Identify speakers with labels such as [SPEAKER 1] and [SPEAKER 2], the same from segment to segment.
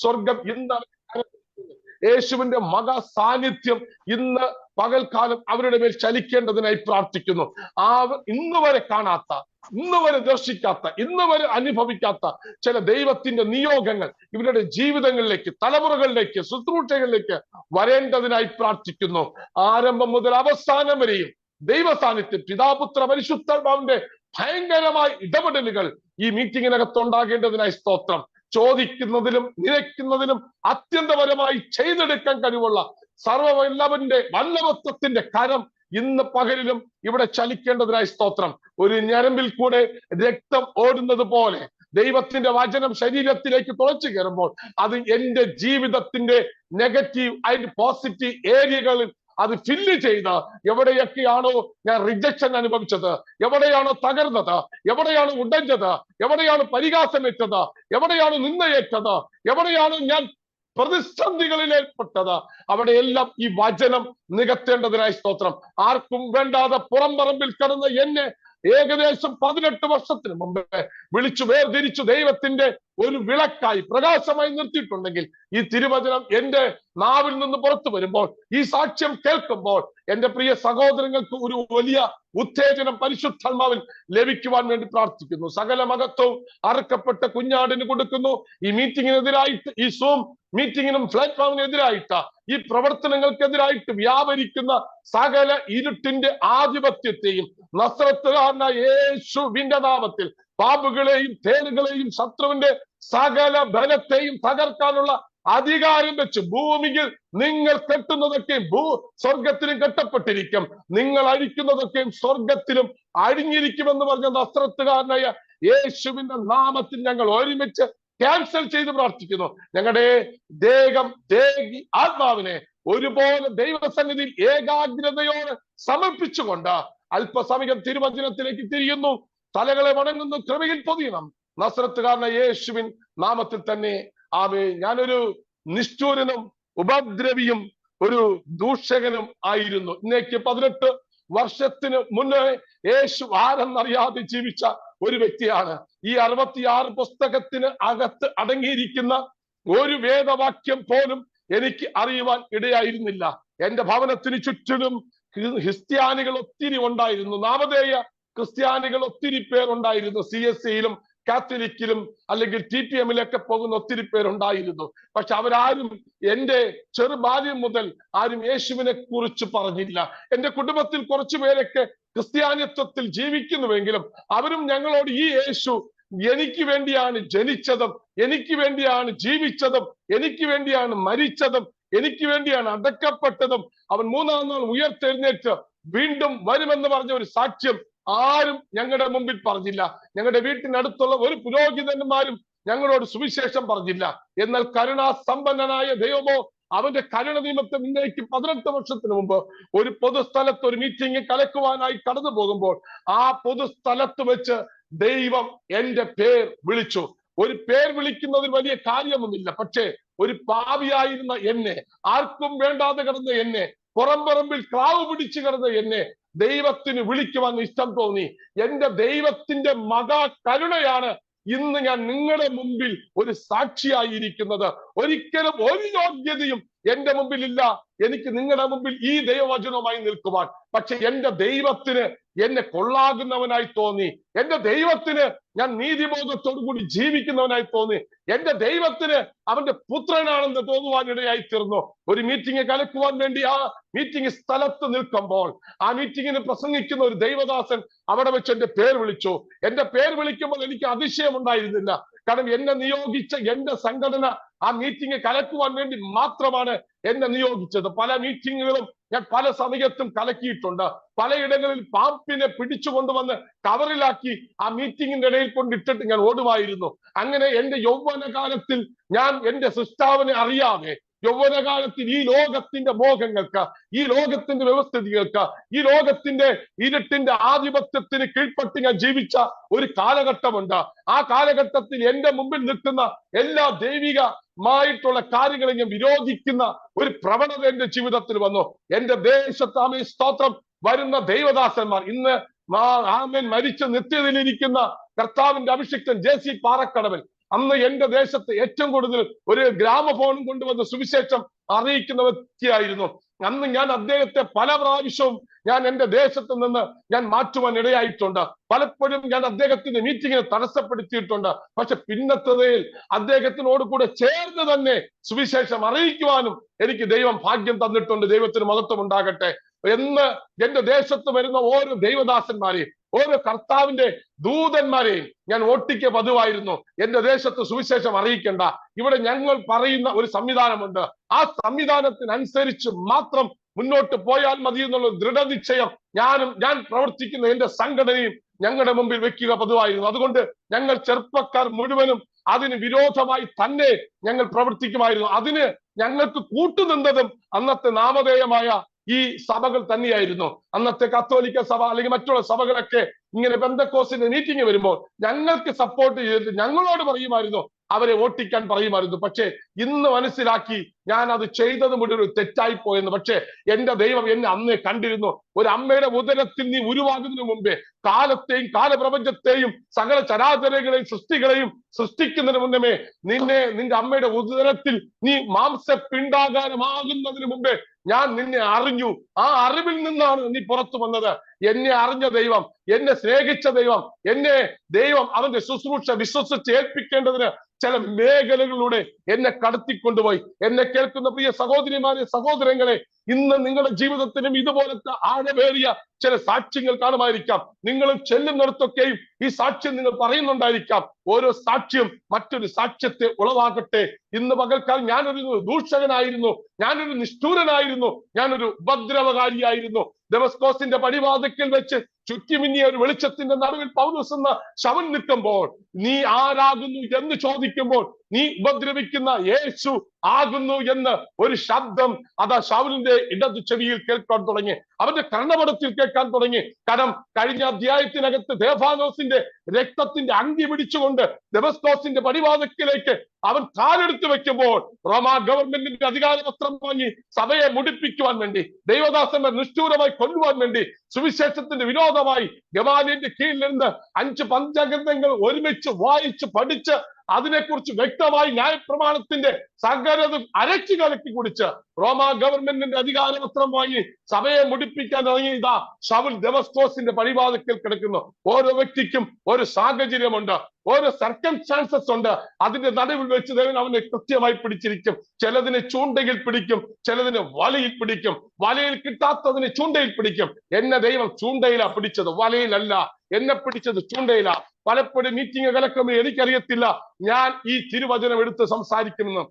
[SPEAKER 1] സ്വർഗം ഇന്ന് യേശുവിന്റെ മഹാ സാന്നിധ്യം ഇന്ന് പകൽക്കാലം അവരുടെ മേൽ ചലിക്കേണ്ടതിനായി പ്രാർത്ഥിക്കുന്നു. ഇന്ന് വരെ കാണാത്ത, ഇന്ന് വരെ ദർശിക്കാത്ത, ഇന്ന് വരെ അനുഭവിക്കാത്ത ചില ദൈവത്തിന്റെ നിയോഗങ്ങൾ ഇവരുടെ ജീവിതങ്ങളിലേക്ക്, തലമുറകളിലേക്ക്, ശുശ്രൂഷകളിലേക്ക് വരേണ്ടതിനായി പ്രാർത്ഥിക്കുന്നു. ആരംഭം മുതൽ അവസാനം വരെയും ദൈവ സാന്നിധ്യം, പിതാപുത്ര പരിശുദ്ധാത്മാവിന്റെ ഭയങ്കരമായ ഇടപെടലുകൾ ഈ മീറ്റിങ്ങിനകത്ത് ഉണ്ടാകേണ്ടതിനായി സ്തോത്രം. ചോദിക്കുന്നതിലും നിരക്കുന്നതിലും അത്യന്തപരമായി ചെയ്തെടുക്കാൻ കഴിവുള്ള സർവ്വവല്ലഭന്റെ വല്ലഭത്വത്തിന്റെ കരം ഇന്ന് പകലിലും ഇവിടെ ചലിക്കേണ്ടതിനായി സ്തോത്രം. ഒരു ഞരമ്പിൽ കൂടെ രക്തം ഓടുന്നത് പോലെ ദൈവത്തിന്റെ വചനം ശരീരത്തിലേക്ക് തുളച്ചു കയറുമ്പോൾ അത് എന്റെ ജീവിതത്തിന്റെ നെഗറ്റീവ് ആൻഡ് പോസിറ്റീവ് ഏരിയകളിൽ അത് ഫില്ല് ചെയ്ത് എവിടെയൊക്കെയാണോ ഞാൻ റിജക്ഷൻ അനുഭവിച്ചത്, എവിടെയാണോ തകർന്നത്, എവിടെയാണ് ഉടഞ്ഞത്, എവിടെയാണ് പരിഹാസമേറ്റത്, എവിടെയാണ് നിന്നയേറ്റത്, എവിടെയാണ് ഞാൻ പ്രതിസന്ധികളിൽ ഏർപ്പെട്ടത്, അവിടെയെല്ലാം ഈ വചനം നികത്തേണ്ടതിനായി സ്തോത്രം. ആർക്കും വേണ്ടാതെ പുറംപറമ്പിൽ കിടന്ന എന്നെ ഏകദേശം 18 വർഷത്തിന് മുമ്പേ വിളിച്ചു വേർതിരിച്ചു ദൈവത്തിന്റെ ഒരു വിളക്കായി പ്രകാശമായി നിർത്തിയിട്ടുണ്ടെങ്കിൽ ഈ തിരുവചനം എന്റെ നാവിൽ നിന്ന് പുറത്തു വരുമ്പോൾ, ഈ സാക്ഷ്യം കേൾക്കുമ്പോൾ എന്റെ പ്രിയ സഹോദരങ്ങൾക്ക് ഒരു വലിയ ഉത്തേജനം പരിശുദ്ധാത്മാവിൽ ലഭിക്കുവാൻ വേണ്ടി പ്രാർത്ഥിക്കുന്നു. സകല മഹത്വവും അറുക്കപ്പെട്ട കുഞ്ഞാടിന് കൊടുക്കുന്നു. ഈ മീറ്റിങ്ങിനെതിരായിട്ട്, ഈ സൂം മീറ്റിങ്ങിനും പ്ലാറ്റ്ഫോമിനെതിരായിട്ട്, ഈ പ്രവർത്തനങ്ങൾക്കെതിരായിട്ട് വ്യാപരിക്കുന്ന സകല ഇരുട്ടിന്റെ ആധിപത്യത്തെയും നസ്രത്തുകാരനായ യേശുവിന്റെ നാമത്തിൽ പാമ്പുകളെയും തേനുകളെയും ശത്രുവിന്റെ സകല ബലത്തെയും തകർക്കാനുള്ള അധികാരം വെച്ച് ഭൂമിയിൽ നിങ്ങൾ കെട്ടുന്നതൊക്കെയും സ്വർഗത്തിലും കെട്ടപ്പെട്ടിരിക്കും, നിങ്ങൾ അഴിക്കുന്നതൊക്കെയും സ്വർഗത്തിലും അഴിഞ്ഞിരിക്കുമെന്ന് പറഞ്ഞ നസ്രത്തുകാരനായ യേശുവിന്റെ നാമത്തിൽ ഞങ്ങൾ ഒരുമിച്ച് ക്യാൻസൽ ചെയ്ത് പ്രാർത്ഥിക്കുന്നു. ഞങ്ങളുടെ ദേഹി ആത്മാവിനെ ഒരുപോലെ ദൈവസന്നിധിയിൽ ഏകാഗ്രതയോടെ സമർപ്പിച്ചുകൊണ്ട് അല്പസമയം തിരുവചനത്തിലേക്ക് തിരിയുന്നു. തലകളെ വണങ്ങുന്നു, കൃപയിൽ പൊതിയണം നസ്രത്തുകാരനായ യേശുവിൻ നാമത്തിൽ തന്നെ ആമേൻ. ഞാനൊരു നിഷ്ഠൂരനും ഉപദ്രവിയും ഒരു ദൂഷകനും ആയിരുന്നു. ഇന്നേക്ക് 18 വർഷത്തിന് മുന്നേ യേശു ആരെന്നറിയാതെ ജീവിച്ച ഒരു വ്യക്തിയാണ്. ഈ 66 പുസ്തകത്തിന് അകത്ത് അടങ്ങിയിരിക്കുന്ന ഒരു വേദവാക്യം പോലും എനിക്ക് അറിയുവാൻ ഇടയായിരുന്നില്ല. എന്റെ ഭവനത്തിന് ചുറ്റിലും ക്രിസ്ത്യാനികൾ ഒത്തിരി ഉണ്ടായിരുന്നു, നാമധേയ ക്രിസ്ത്യാനികൾ ഒത്തിരി പേരുണ്ടായിരുന്നു. CSCയിലും കാത്തലിക്കിലും അല്ലെങ്കിൽ TPMലൊക്കെ പോകുന്ന ഒത്തിരി പേരുണ്ടായിരുന്നു. പക്ഷെ അവരാരും എന്റെ ചെറുബാല്യം മുതൽ ആരും യേശുവിനെ കുറിച്ച് പറഞ്ഞില്ല. എന്റെ കുടുംബത്തിൽ കുറച്ചു പേരൊക്കെ ക്രിസ്ത്യാനിത്വത്തിൽ ജീവിക്കുന്നുവെങ്കിലും അവരും ഞങ്ങളോട് ഈ യേശു എനിക്ക് വേണ്ടിയാണ് ജനിച്ചതും, എനിക്ക് വേണ്ടിയാണ് ജീവിച്ചതും, എനിക്ക് വേണ്ടിയാണ് മരിച്ചതും, എനിക്ക് വേണ്ടിയാണ് അടക്കപ്പെട്ടതും, അവൻ 3-ാം നാൾ ഉയർത്തെഴുന്നേറ്റ് വീണ്ടും വരുമെന്ന് പറഞ്ഞ ഒരു സാക്ഷ്യം ആരും ഞങ്ങളുടെ മുമ്പിൽ പറഞ്ഞില്ല. ഞങ്ങളുടെ വീട്ടിനടുത്തുള്ള ഒരു പുരോഹിതന്മാരും ഞങ്ങളോട് സുവിശേഷം പറഞ്ഞില്ല. എന്നാൽ കരുണാസമ്പന്നനായ ദൈവമോ അവന്റെ കരുണ നിമിത്തം ഇന്നേക്ക് 18 വർഷത്തിന് മുമ്പ് ഒരു പൊതുസ്ഥലത്ത് ഒരു മീറ്റിംഗ് കലക്കുവാനായി കടന്നു പോകുമ്പോൾ ആ പൊതുസ്ഥലത്ത് വെച്ച് ദൈവം എന്റെ പേർ വിളിച്ചു. ഒരു പേർ വിളിക്കുന്നതിൽ വലിയ കാര്യമൊന്നുമില്ല. പക്ഷേ ഒരു പാപിയായിരുന്ന എന്നെ, ആർക്കും വേണ്ടാതെ കിടന്ന എന്നെ, പുറംപറമ്പിൽ ക്രാവ് പിടിച്ചു കിടന്ന എന്നെ ദൈവത്തിന് വിളിക്കുവാൻ ഇഷ്ടം തോന്നി. എന്റെ ദൈവത്തിന്റെ മഹാ കരുണയാണ് ഇന്ന് ഞാൻ നിങ്ങളുടെ മുമ്പിൽ ഒരു സാക്ഷിയായിരിക്കുന്നത്. ഒരിക്കലും ഒരു യോഗ്യതയും എന്റെ മുമ്പിൽ ഇല്ല എനിക്ക് നിങ്ങളുടെ മുമ്പിൽ ഈ ദൈവവചനവുമായി നിൽക്കുവാൻ. പക്ഷെ എന്റെ ദൈവത്തിന് എന്നെ കൊള്ളാകുന്നവനായി തോന്നി. എന്റെ ദൈവത്തിന് ഞാൻ നീതിബോധത്തോടു കൂടി ജീവിക്കുന്നവനായി തോന്നി. എന്റെ ദൈവത്തിന് അവന്റെ പുത്രനാണെന്ന് തോന്നുവാനിടയായി തീർന്നു. ഒരു മീറ്റിംഗ് കലക്കുവാൻ വേണ്ടി ആ മീറ്റിംഗ് സ്ഥലത്ത് നിൽക്കുമ്പോൾ ആ മീറ്റിംഗിന് പ്രസംഗിക്കുന്ന ഒരു ദൈവദാസൻ അവിടെ വെച്ച് എന്റെ പേർ വിളിച്ചു. എന്റെ പേർ വിളിക്കുമ്പോൾ എനിക്ക് അതിശയം ഉണ്ടായിരുന്നില്ല. കാരണം എന്നെ നിയോഗിച്ച എന്റെ സംഘടന ആ മീറ്റിംഗ് കലക്കുവാൻ വേണ്ടി മാത്രമാണ് എന്നെ നിയോഗിച്ചത്. പല മീറ്റിങ്ങുകളും ഞാൻ പല സമയത്തും കലക്കിയിട്ടുണ്ട്. പലയിടങ്ങളിൽ പാമ്പിനെ പിടിച്ചു കൊണ്ടുവന്ന് കവറിലാക്കി ആ മീറ്റിംഗിന്റെ ഇടയിൽ കൊണ്ടിട്ടിട്ട് ഞാൻ ഓടുമായിരുന്നു. അങ്ങനെ എന്റെ യൗവന കാലത്തിൽ ഞാൻ എന്റെ സൃഷ്ടാവിനെ അറിയാതെ യൗവനകാലത്തിൽ ഈ ലോകത്തിന്റെ മോഹങ്ങൾക്ക്, ഈ ലോകത്തിന്റെ വ്യവസ്ഥിതികൾക്ക്, ഈ ലോകത്തിന്റെ ഇരുട്ടിന്റെ ആധിപത്യത്തിന് കീഴ്പ്പെട്ട് ഞാൻ ജീവിച്ച ഒരു കാലഘട്ടമുണ്ട്. ആ കാലഘട്ടത്തിൽ എന്റെ മുമ്പിൽ നിൽക്കുന്ന എല്ലാ ദൈവികമായിട്ടുള്ള കാര്യങ്ങളെ ഞാൻ വിരോധിക്കുന്ന ഒരു പ്രവണത എന്റെ ജീവിതത്തിൽ വന്നു. എന്റെ ദേശത്ത് ആമേൻ സ്തോത്രം വരുന്ന ദൈവദാസന്മാർ, ഇന്ന് ആമേൻ മരിച്ച നിത്യതയിലിരിക്കുന്ന കർത്താവിന്റെ അഭിഷിക്തൻ JC പാറക്കടവൻ, അന്ന് എന്റെ ദേശത്ത് ഏറ്റവും കൂടുതൽ ഒരു ഗ്രാമഫോണും കൊണ്ടുവന്ന് സുവിശേഷം അറിയിക്കുന്ന വ്യക്തിയായിരുന്നു. അന്ന് ഞാൻ അദ്ദേഹത്തെ പല പ്രാവശ്യവും ഞാൻ എന്റെ ദേശത്ത് നിന്ന് ഞാൻ മാറ്റുവാൻ ഇടയായിട്ടുണ്ട്. പലപ്പോഴും ഞാൻ അദ്ദേഹത്തിന്റെ മീറ്റിങ്ങിനെ തടസ്സപ്പെടുത്തിയിട്ടുണ്ട്. പക്ഷെ പിന്നത്തതയിൽ അദ്ദേഹത്തിനോട് കൂടെ ചേർന്ന് തന്നെ സുവിശേഷം അറിയിക്കുവാനും എനിക്ക് ദൈവം ഭാഗ്യം തന്നിട്ടുണ്ട്. ദൈവത്തിന് മഹത്വം ഉണ്ടാകട്ടെ. എന്ന് എന്റെ ദേശത്ത് വരുന്ന ഓരോ ദൈവദാസന്മാരെയും, ഓരോ കർത്താവിന്റെ ദൂതന്മാരെയും ഞാൻ ഓട്ടിക്ക് പതിവായിരുന്നു. എന്റെ ദേശത്ത് സുവിശേഷം അറിയിക്കേണ്ട, ഇവിടെ ഞങ്ങൾ പറയുന്ന ഒരു സംവിധാനമുണ്ട്, ആ സംവിധാനത്തിനനുസരിച്ച് മാത്രം മുന്നോട്ട് പോയാൽ മതി എന്നുള്ള ദൃഢനിശ്ചയം ഞാൻ പ്രവർത്തിക്കുന്ന എന്റെ സംഘടനയും ഞങ്ങളുടെ മുമ്പിൽ വെക്കുക പതിവായിരുന്നു. അതുകൊണ്ട് ഞങ്ങൾ ചെറുപ്പക്കാർ മുഴുവനും അതിന് വിരോധമായി തന്നെ ഞങ്ങൾ പ്രവർത്തിക്കുമായിരുന്നു. അതിന് ഞങ്ങൾക്ക് കൂട്ടുനിന്നതും അന്നത്തെ നാമധേയമായ ഈ സഭകൾ തന്നെയായിരുന്നു. അന്നത്തെ കത്തോലിക്ക സഭ അല്ലെങ്കിൽ മറ്റുള്ള സഭകളൊക്കെ ഇങ്ങനെ പെന്തക്കോസ്റ്റിന്റെ മീറ്റിംഗ് വരുമ്പോൾ ഞങ്ങൾക്ക് സപ്പോർട്ട് ചെയ്തിട്ട് ഞങ്ങളോട് പറയുമായിരുന്നു, അവരെ വോട്ടിക്കാൻ പറയുമായിരുന്നു. പക്ഷേ ഇന്ന് മനസ്സിലാക്കി ഞാൻ അത് ചെയ്തത് മുഴുവൻ ഒരു തെറ്റായിപ്പോയെന്ന്. പക്ഷേ എന്റെ ദൈവം എന്നെ അന്നേ കണ്ടിരുന്നു. ഒരു അമ്മയുടെ ഉദരത്തിൽ നീ ഉരുവാകുന്നതിന് മുമ്പേ കാലത്തെയും കാലപ്രപഞ്ചത്തെയും സകല ചരാചരങ്ങളെയും സൃഷ്ടികളെയും സൃഷ്ടിക്കുന്നതിന് മുന്നമേ നിന്റെ അമ്മയുടെ ഉദരത്തിൽ നീ മാംസപിണ്ഡാകാരമാകുന്നതിന് മുമ്പേ ഞാൻ നിന്നെ അറിഞ്ഞു. ആ അറിവിൽ നിന്നാണ് നീ പുറത്തു വന്നത്. എന്നെ അറിഞ്ഞ ദൈവം, എന്നെ സ്നേഹിച്ച ദൈവം, ദൈവം അവന്റെ ശുശ്രൂഷ വിശ്വസിച്ച് ഏൽപ്പിക്കേണ്ടതിന് ചില മേഖലകളിലൂടെ എന്നെ കടത്തിക്കൊണ്ടുപോയി. എന്നെ കേൾക്കുന്ന പ്രിയ സഹോദരിമാരെ, സഹോദരങ്ങളെ, ഇന്ന് നിങ്ങളുടെ ജീവിതത്തിലും ഇതുപോലത്തെ ആഴമേറിയ ചില സാക്ഷ്യങ്ങൾ കാണുമായിരിക്കാം. നിങ്ങൾ ചെല്ലുന്നിടത്തൊക്കെയും ഈ സാക്ഷ്യം നിങ്ങൾ പറയുന്നുണ്ടായിരിക്കാം. ഓരോ സാക്ഷ്യം മറ്റൊരു സാക്ഷ്യത്തെ ഉളവാകട്ടെ. ഇന്ന് പകൽക്കാലം ഞാനൊരു ദൂഷകനായിരുന്നു, ഞാനൊരു നിഷ്ഠൂരനായിരുന്നു, ഞാനൊരു ഉപദ്രവകാരിയായിരുന്നു. ദമസ്കോസിന്റെ പടിവാതിക്കൽ വെച്ച് ചുറ്റിമിന്നിയ ഒരു വെളിച്ചത്തിന്റെ നടുവിൽ പൗലോസ് എന്ന ശവൻ നിൽക്കുമ്പോൾ നീ ആരാകുന്നു എന്ന് ചോദിക്കുമ്പോൾ നീ ഉപദ്രവിക്കുന്ന യേശു ആകുന്നു എന്ന് ഒരു ശബ്ദം അതാ ശൗലിന്റെ ഇടതു ചെവിയിൽ കേൾക്കാൻ തുടങ്ങി, അവന്റെ കർണപടത്തിൽ കേൾക്കാൻ തുടങ്ങി. കാരണം കഴിഞ്ഞ അധ്യായത്തിനകത്ത് ദേഫാനോസിന്റെ രക്തത്തിന്റെ അങ്കി പിടിച്ചുകൊണ്ട് ദമസ്കോസിന്റെ പടിവാതിക്കലേക്ക് അവൻ കാലെടുത്ത് വെക്കുമ്പോൾ റോമാ ഗവൺമെന്റിന്റെ അധികാരപത്രം വാങ്ങി സഭയെ മുടിപ്പിക്കുവാൻ വേണ്ടി, ദൈവദാസന്മാർ നിഷ്ഠൂരമായി കൊല്ലുവാൻ വേണ്ടി, സുവിശേഷത്തിന്റെ വിരോധമായി ഗമാലിയന്റെ കീഴിൽ നിന്ന് 5 പഞ്ചഗ്രന്ഥങ്ങൾ ഒരുമിച്ച് വായിച്ച് പഠിച്ച് അതിനെക്കുറിച്ച് വ്യക്തമായി ന്യായപ്രമാണത്തിന്റെ സകലതും അരച്ചു കലക്കി കുടിച്ച് റോമാ ഗവൺമെന്റിന്റെ അധികാരപത്രം വാങ്ങി സഭയെ മുടിപ്പിക്കാൻ ഇറങ്ങി ഇതാ ശൗൽ ദമസ്കോസിന്റെ പടിവാതിക്കൽ കിടക്കുന്നു. ഓരോ വ്യക്തിക്കും ഒരു സാഹചര്യമുണ്ട്, ഓരോ സർക്കംസ്റ്റാൻസസ് ഉണ്ട്. അതിന്റെ നടുവിൽ വെച്ച് ദൈവം അവനെ കൃത്യമായി പിടിച്ചിരിക്കും. ചിലതിനെ ചൂണ്ടയിൽ പിടിക്കും, ചിലതിനെ വലയിൽ പിടിക്കും, വലയിൽ കിട്ടാത്തതിനെ ചൂണ്ടയിൽ പിടിക്കും. എന്നെ ദൈവം ചൂണ്ടയിലാ പിടിച്ചത്, വലയിലല്ല. എന്നെ പിടിച്ചത് ചൂണ്ടയിലാ. പലപ്പോഴും മീറ്റിംഗ് കലക്കുമ്പോൾ എനിക്കറിയത്തില്ല ഞാൻ ഈ തിരുവചനം എടുത്ത് സംസാരിക്കുമെന്ന്.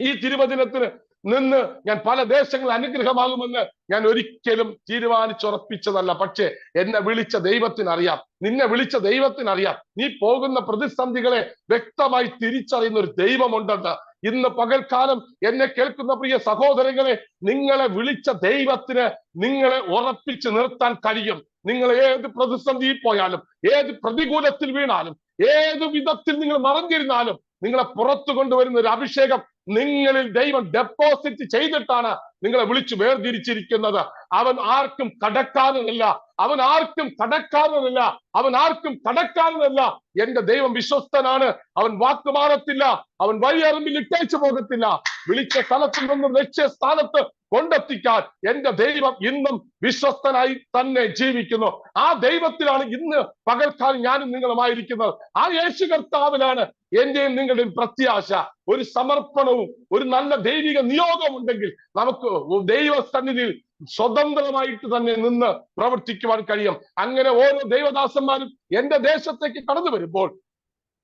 [SPEAKER 1] ഈ തിരുവചനത്തിന് നിന്ന് ഞാൻ പല ദേശങ്ങൾ അനുഗ്രഹമാകുമെന്ന് ഞാൻ ഒരിക്കലും തീരുമാനിച്ചുറപ്പിച്ചതല്ല. പക്ഷേ എന്നെ വിളിച്ച ദൈവത്തിനറിയാം, നിന്നെ വിളിച്ച ദൈവത്തിനറിയാം. നീ പോകുന്ന പ്രതിസന്ധികളെ വ്യക്തമായി തിരിച്ചറിയുന്ന ഒരു ദൈവമുണ്ടെന്ന്. ഇന്ന് പകൽക്കാലം എന്നെ കേൾക്കുന്ന പ്രിയ സഹോദരങ്ങളെ, നിങ്ങളെ വിളിച്ച ദൈവത്തിന് നിങ്ങളെ ഉറപ്പിച്ച് നിർത്താൻ കഴിയും. നിങ്ങൾ ഏത് പ്രതിസന്ധിയിൽ പോയാലും, ഏത് പ്രതികൂലത്തിൽ വീണാലും, ഏത് വിധത്തിൽ നിങ്ങൾ മറഞ്ഞിരുന്നാലും നിങ്ങളെ പുറത്തു കൊണ്ടുവരുന്ന ഒരു അഭിഷേകം നിങ്ങളിൽ ദൈവം ഡെപ്പോസിറ്റ് ചെയ്തിട്ടാണ് നിങ്ങളെ വിളിച്ചു വേർതിരിച്ചിരിക്കുന്നത്. അവൻ ആർക്കും കടക്കാരനല്ല, അവൻ ആർക്കും കടക്കാരനല്ല, അവൻ ആർക്കും കടക്കാരനല്ല. എന്റെ ദൈവം വിശ്വസ്തനാണ്. അവൻ വാക്ക് മാറത്തില്ല, അവൻ വഴിയറിമ്പിൽ ഇട്ടേച്ചു പോകത്തില്ല. വിളിച്ച സ്ഥലത്തിൽ നിന്നും ലക്ഷ്യസ്ഥാനത്ത് കൊണ്ടെത്തിക്കാൻ എന്റെ ദൈവം ഇന്നും വിശ്വസ്തനായി തന്നെ ജീവിക്കുന്നു. ആ ദൈവത്തിലാണ് ഇന്ന് പകൽക്കാലം ഞാനും നിങ്ങളുമായിരിക്കുന്നത്. ആ യേശു കർത്താവിലാണ് എന്റെയും നിങ്ങളുടെയും പ്രത്യാശ. ഒരു സമർപ്പണവും ഒരു നല്ല ദൈവിക നിയോഗവും ഉണ്ടെങ്കിൽ നമുക്ക് ദൈവസന്നിധിയിൽ സ്വതന്ത്രമായിട്ട് തന്നെ നിന്ന് പ്രവർത്തിക്കുവാൻ കഴിയും. അങ്ങനെ ഓരോ ദൈവദാസന്മാരും എന്റെ ദേശത്തേക്ക് കടന്നു വരുമ്പോൾ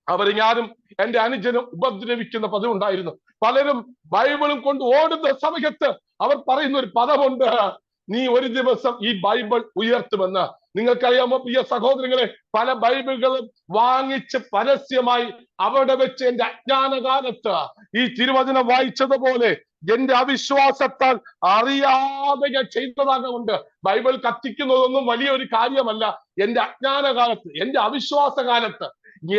[SPEAKER 1] അവരെ ഞാനും എന്റെ അനുജനും ഉപദ്രവിക്കുന്ന പതിവുണ്ടായിരുന്നു. പലരും ബൈബിളും കൊണ്ട് ഓടുന്ന സമയത്ത് അവർ പറയുന്ന ഒരു പദമുണ്ട്, നീ ഒരു ദിവസം ഈ ബൈബിൾ ഉയർത്തുമെന്ന്. നിങ്ങൾക്കറിയാമോ പ്രിയ സഹോദരങ്ങളെ, പല ബൈബിളുകളും വാങ്ങിച്ച് പരസ്യമായി അവിടെ വെച്ച് എന്റെ അജ്ഞാനകാലത്ത് ഈ തിരുവചനം വായിച്ചതുപോലെ എന്റെ അവിശ്വാസത്താൽ അറിയാതെ ഞാൻ ചെയ്തതാകൊണ്ട് ബൈബിൾ കത്തിക്കുന്നതൊന്നും വലിയൊരു കാര്യമല്ല. എന്റെ അജ്ഞാന കാലത്ത്, എന്റെ അവിശ്വാസ കാലത്ത്,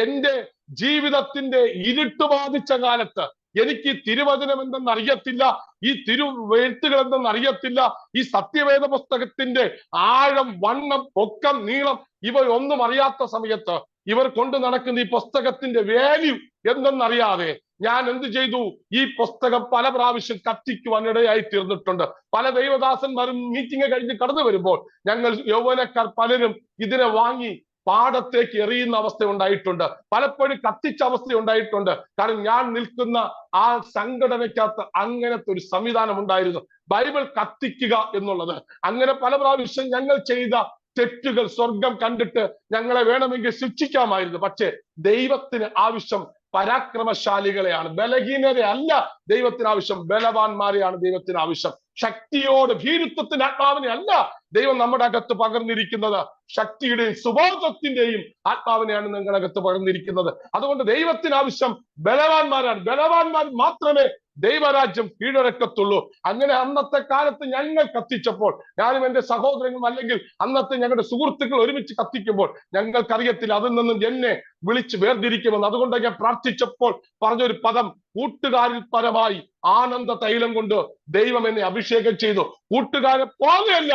[SPEAKER 1] എന്റെ ജീവിതത്തിന്റെ ഇരുട്ട് ബാധിച്ച കാലത്ത് എനിക്ക് തിരുവചനം എന്തെന്ന് അറിയത്തില്ല, ഈ തിരുവെഴുത്തുകൾ എന്തെന്ന് അറിയത്തില്ല, ഈ സത്യവേദ പുസ്തകത്തിന്റെ ആഴം, വണ്ണം, പൊക്കം, നീളം ഇവയൊന്നും അറിയാത്ത സമയത്ത്, ഇവർ കൊണ്ട് നടക്കുന്ന ഈ പുസ്തകത്തിന്റെ വാല്യൂ എന്തെന്നറിയാതെ ഞാൻ എന്ത് ചെയ്തു? ഈ പുസ്തകം പല പ്രാവശ്യം കത്തിക്കുവാൻ ഇടയായി തീർന്നിട്ടുണ്ട്. പല ദൈവദാസന്മാരും മീറ്റിംഗ് കഴിഞ്ഞ് കടന്നു വരുമ്പോൾ ഞങ്ങൾ യൗവനക്കാർ പലരും ഇതിനെ വാങ്ങി പാടത്തേക്ക് എറിയുന്ന അവസ്ഥ ഉണ്ടായിട്ടുണ്ട്. പലപ്പോഴും കത്തിച്ച അവസ്ഥ ഉണ്ടായിട്ടുണ്ട്. കാരണം ഞാൻ നിൽക്കുന്ന ആ സംഘടനയ്ക്കകത്ത് അങ്ങനത്തെ ഒരു സംവിധാനം ഉണ്ടായിരുന്നു, ബൈബിൾ കത്തിക്കുക എന്നുള്ളത്. അങ്ങനെ പല പ്രാവശ്യം ഞങ്ങൾ ചെയ്ത തെറ്റുകൾ സ്വർഗം കണ്ടിട്ട് ഞങ്ങളെ വേണമെങ്കിൽ ശിക്ഷിക്കാമായിരുന്നു. പക്ഷേ ദൈവത്തിന് ആവശ്യം പരാക്രമശാലികളെയാണ്, ബലഹീനരെ അല്ല ദൈവത്തിന് ആവശ്യം, ബലവാന്മാരെയാണ് ദൈവത്തിന് ആവശ്യം. ശക്തിയോട് ഭീരുത്വത്തിന്റെ ആത്മാവിനെ അല്ല ദൈവം നമ്മുടെ അകത്ത് പകർന്നിരിക്കുന്നത്, ശക്തിയുടെയും സുബോധത്തിന്റെയും ആത്മാവിനെയാണ് നിങ്ങളുടെ അകത്ത് പകർന്നിരിക്കുന്നത്. അതുകൊണ്ട് ദൈവത്തിന് ആവശ്യം ബലവാന്മാരാണ്. ബലവാന്മാർ മാത്രമേ ദൈവരാജ്യം കീഴടക്കത്തുള്ളൂ. അങ്ങനെ അന്നത്തെ കാലത്ത് ഞങ്ങൾ കത്തിച്ചപ്പോൾ, ഞാനും എന്റെ സഹോദരങ്ങളും അല്ലെങ്കിൽ അന്നത്തെ ഞങ്ങളുടെ സുഹൃത്തുക്കൾ ഒരുമിച്ച് കത്തിക്കുമ്പോൾ ഞങ്ങൾക്കറിയത്തില്ല അതിൽ നിന്നും എന്നെ വിളിച്ച് വേർതിരിക്കുമെന്ന്. അതുകൊണ്ട് ഞാൻ പ്രാർത്ഥിച്ചപ്പോൾ പറഞ്ഞൊരു പദം, കൂട്ടുകാരിൽ പരമായി ആനന്ദ തൈലം കൊണ്ട് ദൈവം എന്നെ അഭിഷേകം ചെയ്തു. കൂട്ടുകാരെ പോലെയല്ല,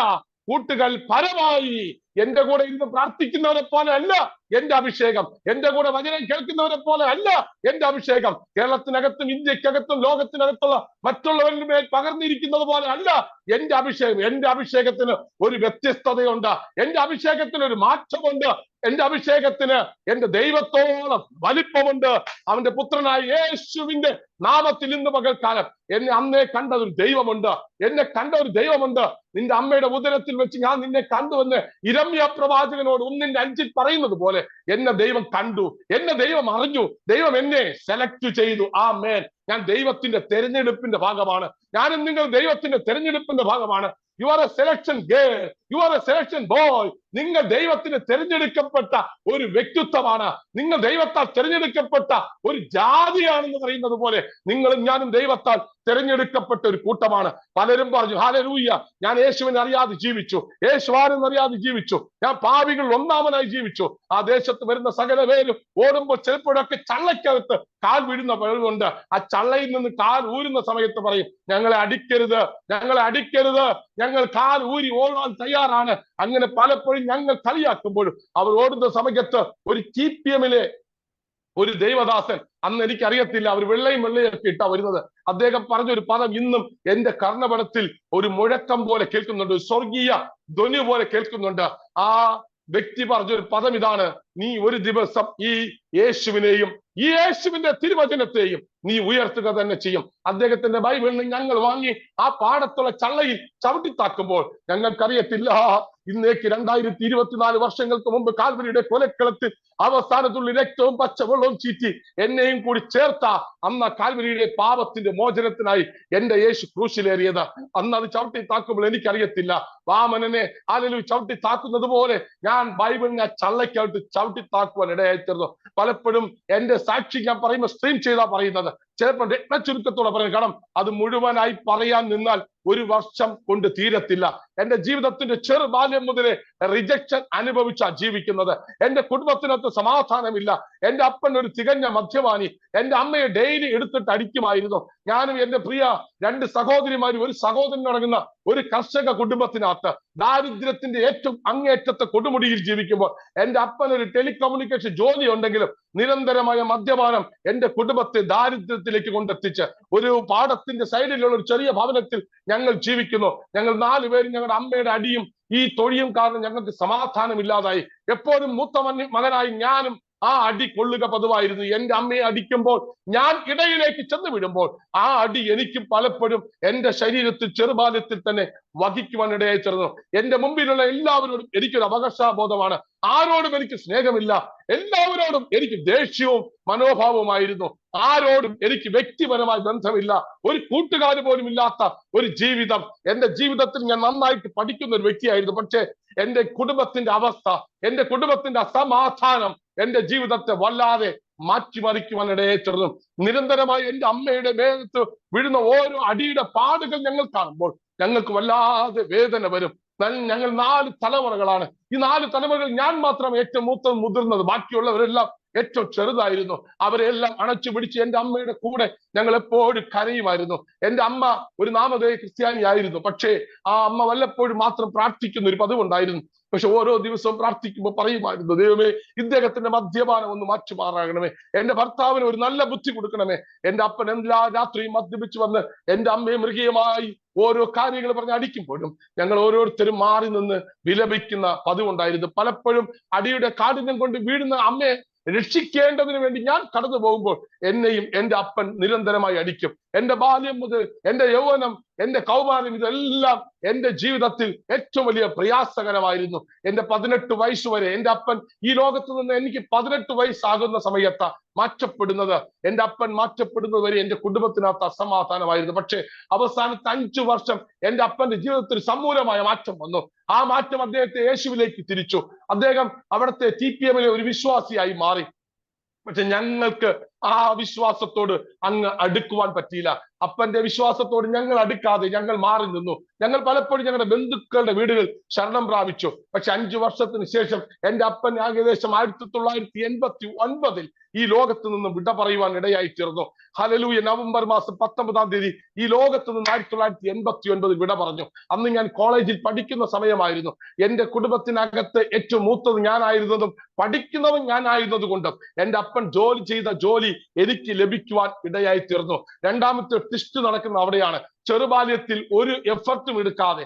[SPEAKER 1] കൂട്ടുകാരിൽ പരമായി എന്റെ കൂടെ ഇരുന്ന് പ്രാർത്ഥിക്കുന്നവരെ പോലെ അല്ല എന്റെ അഭിഷേകം, എന്റെ കൂടെ വചനം കേൾക്കുന്നവരെ പോലെ അല്ല എന്റെ അഭിഷേകം. കേരളത്തിനകത്തും ഇന്ത്യക്കകത്തും ലോകത്തിനകത്തുള്ള മറ്റുള്ളവരുടെ മേൽ പകർന്നിരിക്കുന്നത് പോലെ അല്ല എന്റെ അഭിഷേകം. എന്റെ അഭിഷേകത്തിന് ഒരു വ്യത്യസ്തതയുണ്ട്, എന്റെ അഭിഷേകത്തിന് ഒരു മാറ്റമുണ്ട്, എന്റെ അഭിഷേകത്തിന് എന്റെ ദൈവത്തോളം വലിപ്പമുണ്ട്. അവന്റെ പുത്രനായ യേശുവിന്റെ നാമത്തിൽ ഇന്ന് പകൽക്കാലം എന്നെ അന്നേ കണ്ട ഒരു ദൈവമുണ്ട്, എന്നെ കണ്ട ഒരു ദൈവമുണ്ട്. നിന്റെ അമ്മയുടെ ഉദരത്തിൽ വെച്ച് ഞാൻ നിന്നെ കണ്ടുവെന്ന് ഇരമ്യ പ്രവാചകനോട് 1:5 പറയുന്നത് പോലെ എന്നെ ദൈവം കണ്ടു, എന്നെ ദൈവം അറിഞ്ഞു, ദൈവം എന്നെ സെലക്ട് ചെയ്തു. ആമേൻ. ഞാൻ ദൈവത്തിന്റെ തെരഞ്ഞെടുപ്പിന്റെ ഭാഗമാണ്. ഞാനും നിങ്ങൾ ദൈവത്തിന്റെ തെരഞ്ഞെടുപ്പിന്റെ ഭാഗമാണ്. You are A selection girl, you are A selection boy. നിങ്ങൾ ദൈവത്തിന് തിരഞ്ഞെടുക്കപ്പെട്ട ഒരു വ്യക്തിത്വമാണ്, നിങ്ങൾ ദൈവത്താൽ തിരഞ്ഞെടുക്കപ്പെട്ട ഒരു ജാതിയാണെന്ന് പറയുന്നത് പോലെ നിങ്ങളും ഞാനും ദൈവത്താൽ തിരഞ്ഞെടുക്കപ്പെട്ട ഒരു കൂട്ടമാണ്. പലരും പറഞ്ഞു ഹല്ലേലൂയ, ഞാൻ യേശുവിനെ അറിയാതെ ജീവിച്ചു, യേശുവാനെന്ന് അറിയാതെ ജീവിച്ചു, ഞാൻ പാപികൾ ഒന്നാമനായി ജീവിച്ചു. ആ ദേശത്ത് വരുന്ന സകല പേരും ഓടുമ്പോൾ ചിലപ്പോഴൊക്കെ ചള്ളക്കകത്ത് കാൽ വീഴുന്ന പലരുണ്ട്. ആ ചള്ളയിൽ നിന്ന് കാൽ ഊരുന്ന സമയത്ത് പറയും, ഞങ്ങളെ അടിക്കരുത്, ഞങ്ങളെ അടിക്കരുത്, ഞങ്ങൾ കാൽ ഊരി ഓടാൻ തയ്യാറാണ്. അങ്ങനെ പലപ്പോഴും ഞങ്ങൾ കളിയാക്കുമ്പോഴും അവർ ഓടുന്ന സമയത്ത് ഒരു TPM-ലെ ഒരു ദൈവദാസൻ, അന്ന് എനിക്കറിയത്തില്ല, അവർ വെള്ളയും വെള്ളയൊക്കെ ഇട്ടാ വരുന്നത്, അദ്ദേഹം പറഞ്ഞൊരു പദം ഇന്നും എന്റെ കർണപടത്തിൽ ഒരു മുഴക്കം പോലെ കേൾക്കുന്നുണ്ട്, സ്വർഗീയ ധ്വനി പോലെ കേൾക്കുന്നുണ്ട്. ആ വ്യക്തി പറഞ്ഞൊരു പദം ഇതാണ്, നീ ഒരു ദിവസം ഈ യേശുവിനെയും ഈ യേശുവിന്റെ തിരുവചനത്തെയും നീ ഉയർത്തുക തന്നെ ചെയ്യും. അദ്ദേഹത്തിന്റെ ബൈബിളിൽ ഞങ്ങൾ വാങ്ങി ആ പാടത്തുള്ള ചള്ളയിൽ ചവിട്ടിത്താക്കുമ്പോൾ ഞങ്ങൾക്കറിയത്തില്ല, ഇന്നേക്ക് 2024 വർഷങ്ങൾക്ക് മുമ്പ് കാൽവരിയുടെ കൊലക്കളത്തിൽ അവസാനത്തുള്ള രക്തവും പച്ചവെള്ളവും ചീറ്റി എന്നെയും കൂടി ചേർത്ത അന്ന് കാൽവരിയുടെ പാപത്തിന്റെ മോചനത്തിനായി എന്റെ യേശു ക്രൂശിലേറിയത്. അന്ന് അത് ചവിട്ടി താക്കുമ്പോൾ എനിക്കറിയത്തില്ല, വാമനനെ ആലലു ചവിട്ടി താക്കുന്നത് പോലെ ഞാൻ ബൈബിളിനെ ചള്ളയ്ക്കായിട്ട് ചവിട്ടി താക്കുവാൻ ഇടയായിത്തീർന്നു. പലപ്പോഴും എന്റെ സാക്ഷി ഞാൻ പറയുമ്പോൾ സ്ട്രീം ചെയ്താ പറയുന്നത്, ചിലപ്പോൾ രത്നച്ചുരുക്കത്തോടെ പറയും. കാരണം അത് മുഴുവനായി പറയാൻ നിന്നാൽ 1 വർഷം കൊണ്ട് തീരത്തില്ല. എന്റെ ജീവിതത്തിന്റെ ചെറുബാല്യം മുതലേ റിജക്ഷൻ അനുഭവിച്ചാ ജീവിക്കുന്നത്. എന്റെ കുടുംബത്തിനകത്ത് സമാധാനമില്ല. എന്റെ അപ്പൻ ഒരു തികഞ്ഞ മദ്യപാനി, എന്റെ അമ്മയെ ഡെയിലി എടുത്തിട്ട് അടിക്കുമായിരുന്നു. ഞാനും എന്റെ പ്രിയ 2 സഹോദരിമാരും ഒരു സഹോദരനടങ്ങുന്ന ഒരു കർഷക കുടുംബത്തിനകത്ത് ദാരിദ്ര്യത്തിന്റെ ഏറ്റവും അങ്ങേറ്റത്തെ കൊടുമുടിയിൽ ജീവിക്കുമ്പോൾ എന്റെ അപ്പൻ ഒരു ടെലികമ്മ്യൂണിക്കേഷൻ ജോലി ഉണ്ടെങ്കിലും നിരന്തരമായ മദ്യപാനം എന്റെ കുടുംബത്തെ ദാരിദ്ര്യത്തിലേക്ക് കൊണ്ടെത്തിച്ച് ഒരു പാടത്തിന്റെ സൈഡിലുള്ള ഒരു ചെറിയ ഭവനത്തിൽ ഞങ്ങൾ ജീവിക്കുന്നു. ഞങ്ങൾ 4 പേരും ഞങ്ങളുടെ അമ്മയുടെ അടിയും ഈ തൊഴിയും കാരണം ഞങ്ങൾക്ക് സമാധാനമില്ലാതായി. എപ്പോഴും മൂത്ത മകനായി ഞാനും ആ അടി കൊള്ളുക പതിവായിരുന്നു. എന്റെ അമ്മയെ അടിക്കുമ്പോൾ ഞാൻ ഇടയിലേക്ക് ചെന്ന് വിടുമ്പോൾ ആ അടി എനിക്കും പലപ്പോഴും എന്റെ ശരീരത്തിൽ ചെറുബാല്യത്തിൽ തന്നെ വഹിക്കുവാൻ ഇടയായി തീർന്നു. എന്റെ മുമ്പിലുള്ള എല്ലാവരോടും എനിക്കൊരു അവകാശബോധമാണ്, ആരോടും എനിക്ക് സ്നേഹമില്ല, എല്ലാവരോടും എനിക്ക് ദേഷ്യവും മനോഭാവമായിരുന്നു, ആരോടും എനിക്ക് വ്യക്തിപരമായ ബന്ധമില്ല, ഒരു കൂട്ടുകാർ പോലും ഇല്ലാത്ത ഒരു ജീവിതം. എന്റെ ജീവിതത്തിൽ ഞാൻ നന്നായിട്ട് പഠിക്കുന്ന ഒരു വ്യക്തിയായിരുന്നു. പക്ഷേ എന്റെ കുടുംബത്തിന്റെ അവസ്ഥ, എന്റെ കുടുംബത്തിന്റെ അസമാധാനം എന്റെ ജീവിതത്തെ വല്ലാതെ മാറ്റിമറിക്കുവാൻ ഇടയായി തീർന്നു. നിരന്തരമായി എന്റെ അമ്മയുടെ മേത്ത് വീഴുന്ന ഓരോ അടിയുടെ പാടുകൾ ഞങ്ങൾ കാണുമ്പോൾ ഞങ്ങൾക്ക് വല്ലാതെ വേദന വരും. ഞങ്ങൾ 4 തലമുറകളാണ്. ഈ 4 തലമുറകൾ ഞാൻ മാത്രം ഏറ്റവും മുതിർന്നത്, ബാക്കിയുള്ളവരെല്ലാം ഏറ്റവും ചെറുതായിരുന്നു. അവരെല്ലാം അണച്ചു പിടിച്ച് എന്റെ അമ്മയുടെ കൂടെ ഞങ്ങൾ എപ്പോഴും കരയുമായിരുന്നു. എന്റെ അമ്മ ഒരു നാമധേയ ക്രിസ്ത്യാനിയായിരുന്നു. പക്ഷേ ആ അമ്മ വല്ലപ്പോഴും മാത്രം പ്രാർത്ഥിക്കുന്ന ഒരു പതിവുണ്ടായിരുന്നു. പക്ഷെ ഓരോ ദിവസവും പ്രാർത്ഥിക്കുമ്പോൾ പറയുമായിരുന്നു, ദൈവമേ, ഇദ്ദേഹത്തിന്റെ മദ്യപാനം ഒന്ന് മാറ്റുമാറാകണമേ, എന്റെ ഭർത്താവിന് ഒരു നല്ല ബുദ്ധി കൊടുക്കണമേ. എന്റെ അപ്പൻ എല്ലാ രാത്രിയും മദ്യപിച്ചു വന്ന് എന്റെ അമ്മയെ മൃഗീയമായി ഓരോ കാര്യങ്ങൾ പറഞ്ഞ് അടിക്കുമ്പോഴും ഞങ്ങൾ ഓരോരുത്തരും മാറി നിന്ന് വിലപിക്കുന്ന പതിവുണ്ടായിരുന്നു. പലപ്പോഴും അടിയുടെ കാഠിന്യം കൊണ്ട് വീഴുന്ന അമ്മയെ രക്ഷിക്കേണ്ടതിന് വേണ്ടി ഞാൻ കടന്നു പോകുമ്പോൾ എന്നെയും എന്റെ അപ്പൻ നിരന്തരമായി അടിക്കും. എന്റെ ബാല്യം മുതൽ എന്റെ യൗവനം, എന്റെ കൗമാരം, ഇതെല്ലാം എന്റെ ജീവിതത്തിൽ ഏറ്റവും വലിയ പ്രയാസകരമായിരുന്നു. എന്റെ 18 വയസ്സ് വരെ എന്റെ അപ്പൻ ഈ ലോകത്ത് നിന്ന് എനിക്ക് 18 വയസ്സാകുന്ന സമയത്ത് മാറ്റപ്പെടുന്നത്. എന്റെ അപ്പൻ മാറ്റപ്പെടുന്നത് വരെ എന്റെ കുടുംബത്തിനകത്ത് അസമാധാനമായിരുന്നു. പക്ഷെ അവസാനത്തെ 5 വർഷം എന്റെ അപ്പന്റെ ജീവിതത്തിൽ സമൂലമായ മാറ്റം വന്നു. ആ മാറ്റം അദ്ദേഹത്തെ യേശുവിലേക്ക് തിരിച്ചു. അദ്ദേഹം അവിടുത്തെ TPM-ലെ ഒരു വിശ്വാസിയായി മാറി. പക്ഷെ ഞങ്ങൾക്ക് ആ വിശ്വാസത്തോട് അങ്ങ് അടുക്കുവാൻ പറ്റിയില്ല. അപ്പന്റെ വിശ്വാസത്തോട് ഞങ്ങൾ അടുക്കാതെ ഞങ്ങൾ മാറി നിന്നു. ഞങ്ങൾ പലപ്പോഴും ഞങ്ങളുടെ ബന്ധുക്കളുടെ വീടുകൾ ശരണം പ്രാപിച്ചു. പക്ഷെ 5 വർഷത്തിന് ശേഷം എന്റെ അപ്പൻ ഏകദേശം 1989 ഈ ലോകത്ത് നിന്നും വിട പറയുവാൻ ഇടയായി തീർന്നു. ഹല്ലേലൂയ. നവംബർ മാസം 19-ാം തീയതി ഈ ലോകത്ത് നിന്ന് 1989 വിട പറഞ്ഞു. അന്ന് ഞാൻ കോളേജിൽ പഠിക്കുന്ന സമയമായിരുന്നു. എന്റെ കുടുംബത്തിനകത്ത് ഏറ്റവും മൂത്തത് ഞാനായിരുന്നതും പഠിക്കുന്നതും ഞാനായിരുന്നത് കൊണ്ടും എന്റെ അപ്പൻ ജോലി ചെയ്ത ജോലി എനിക്ക് ലഭിക്കുവാൻ ഇടയായി തീർന്നു. രണ്ടാമത്തെ ടെസ്റ്റ് നടക്കുന്ന അവിടെയാണ്. ചെറുബാല്യത്തിൽ ഒരു എഫർട്ടും എടുക്കാതെ,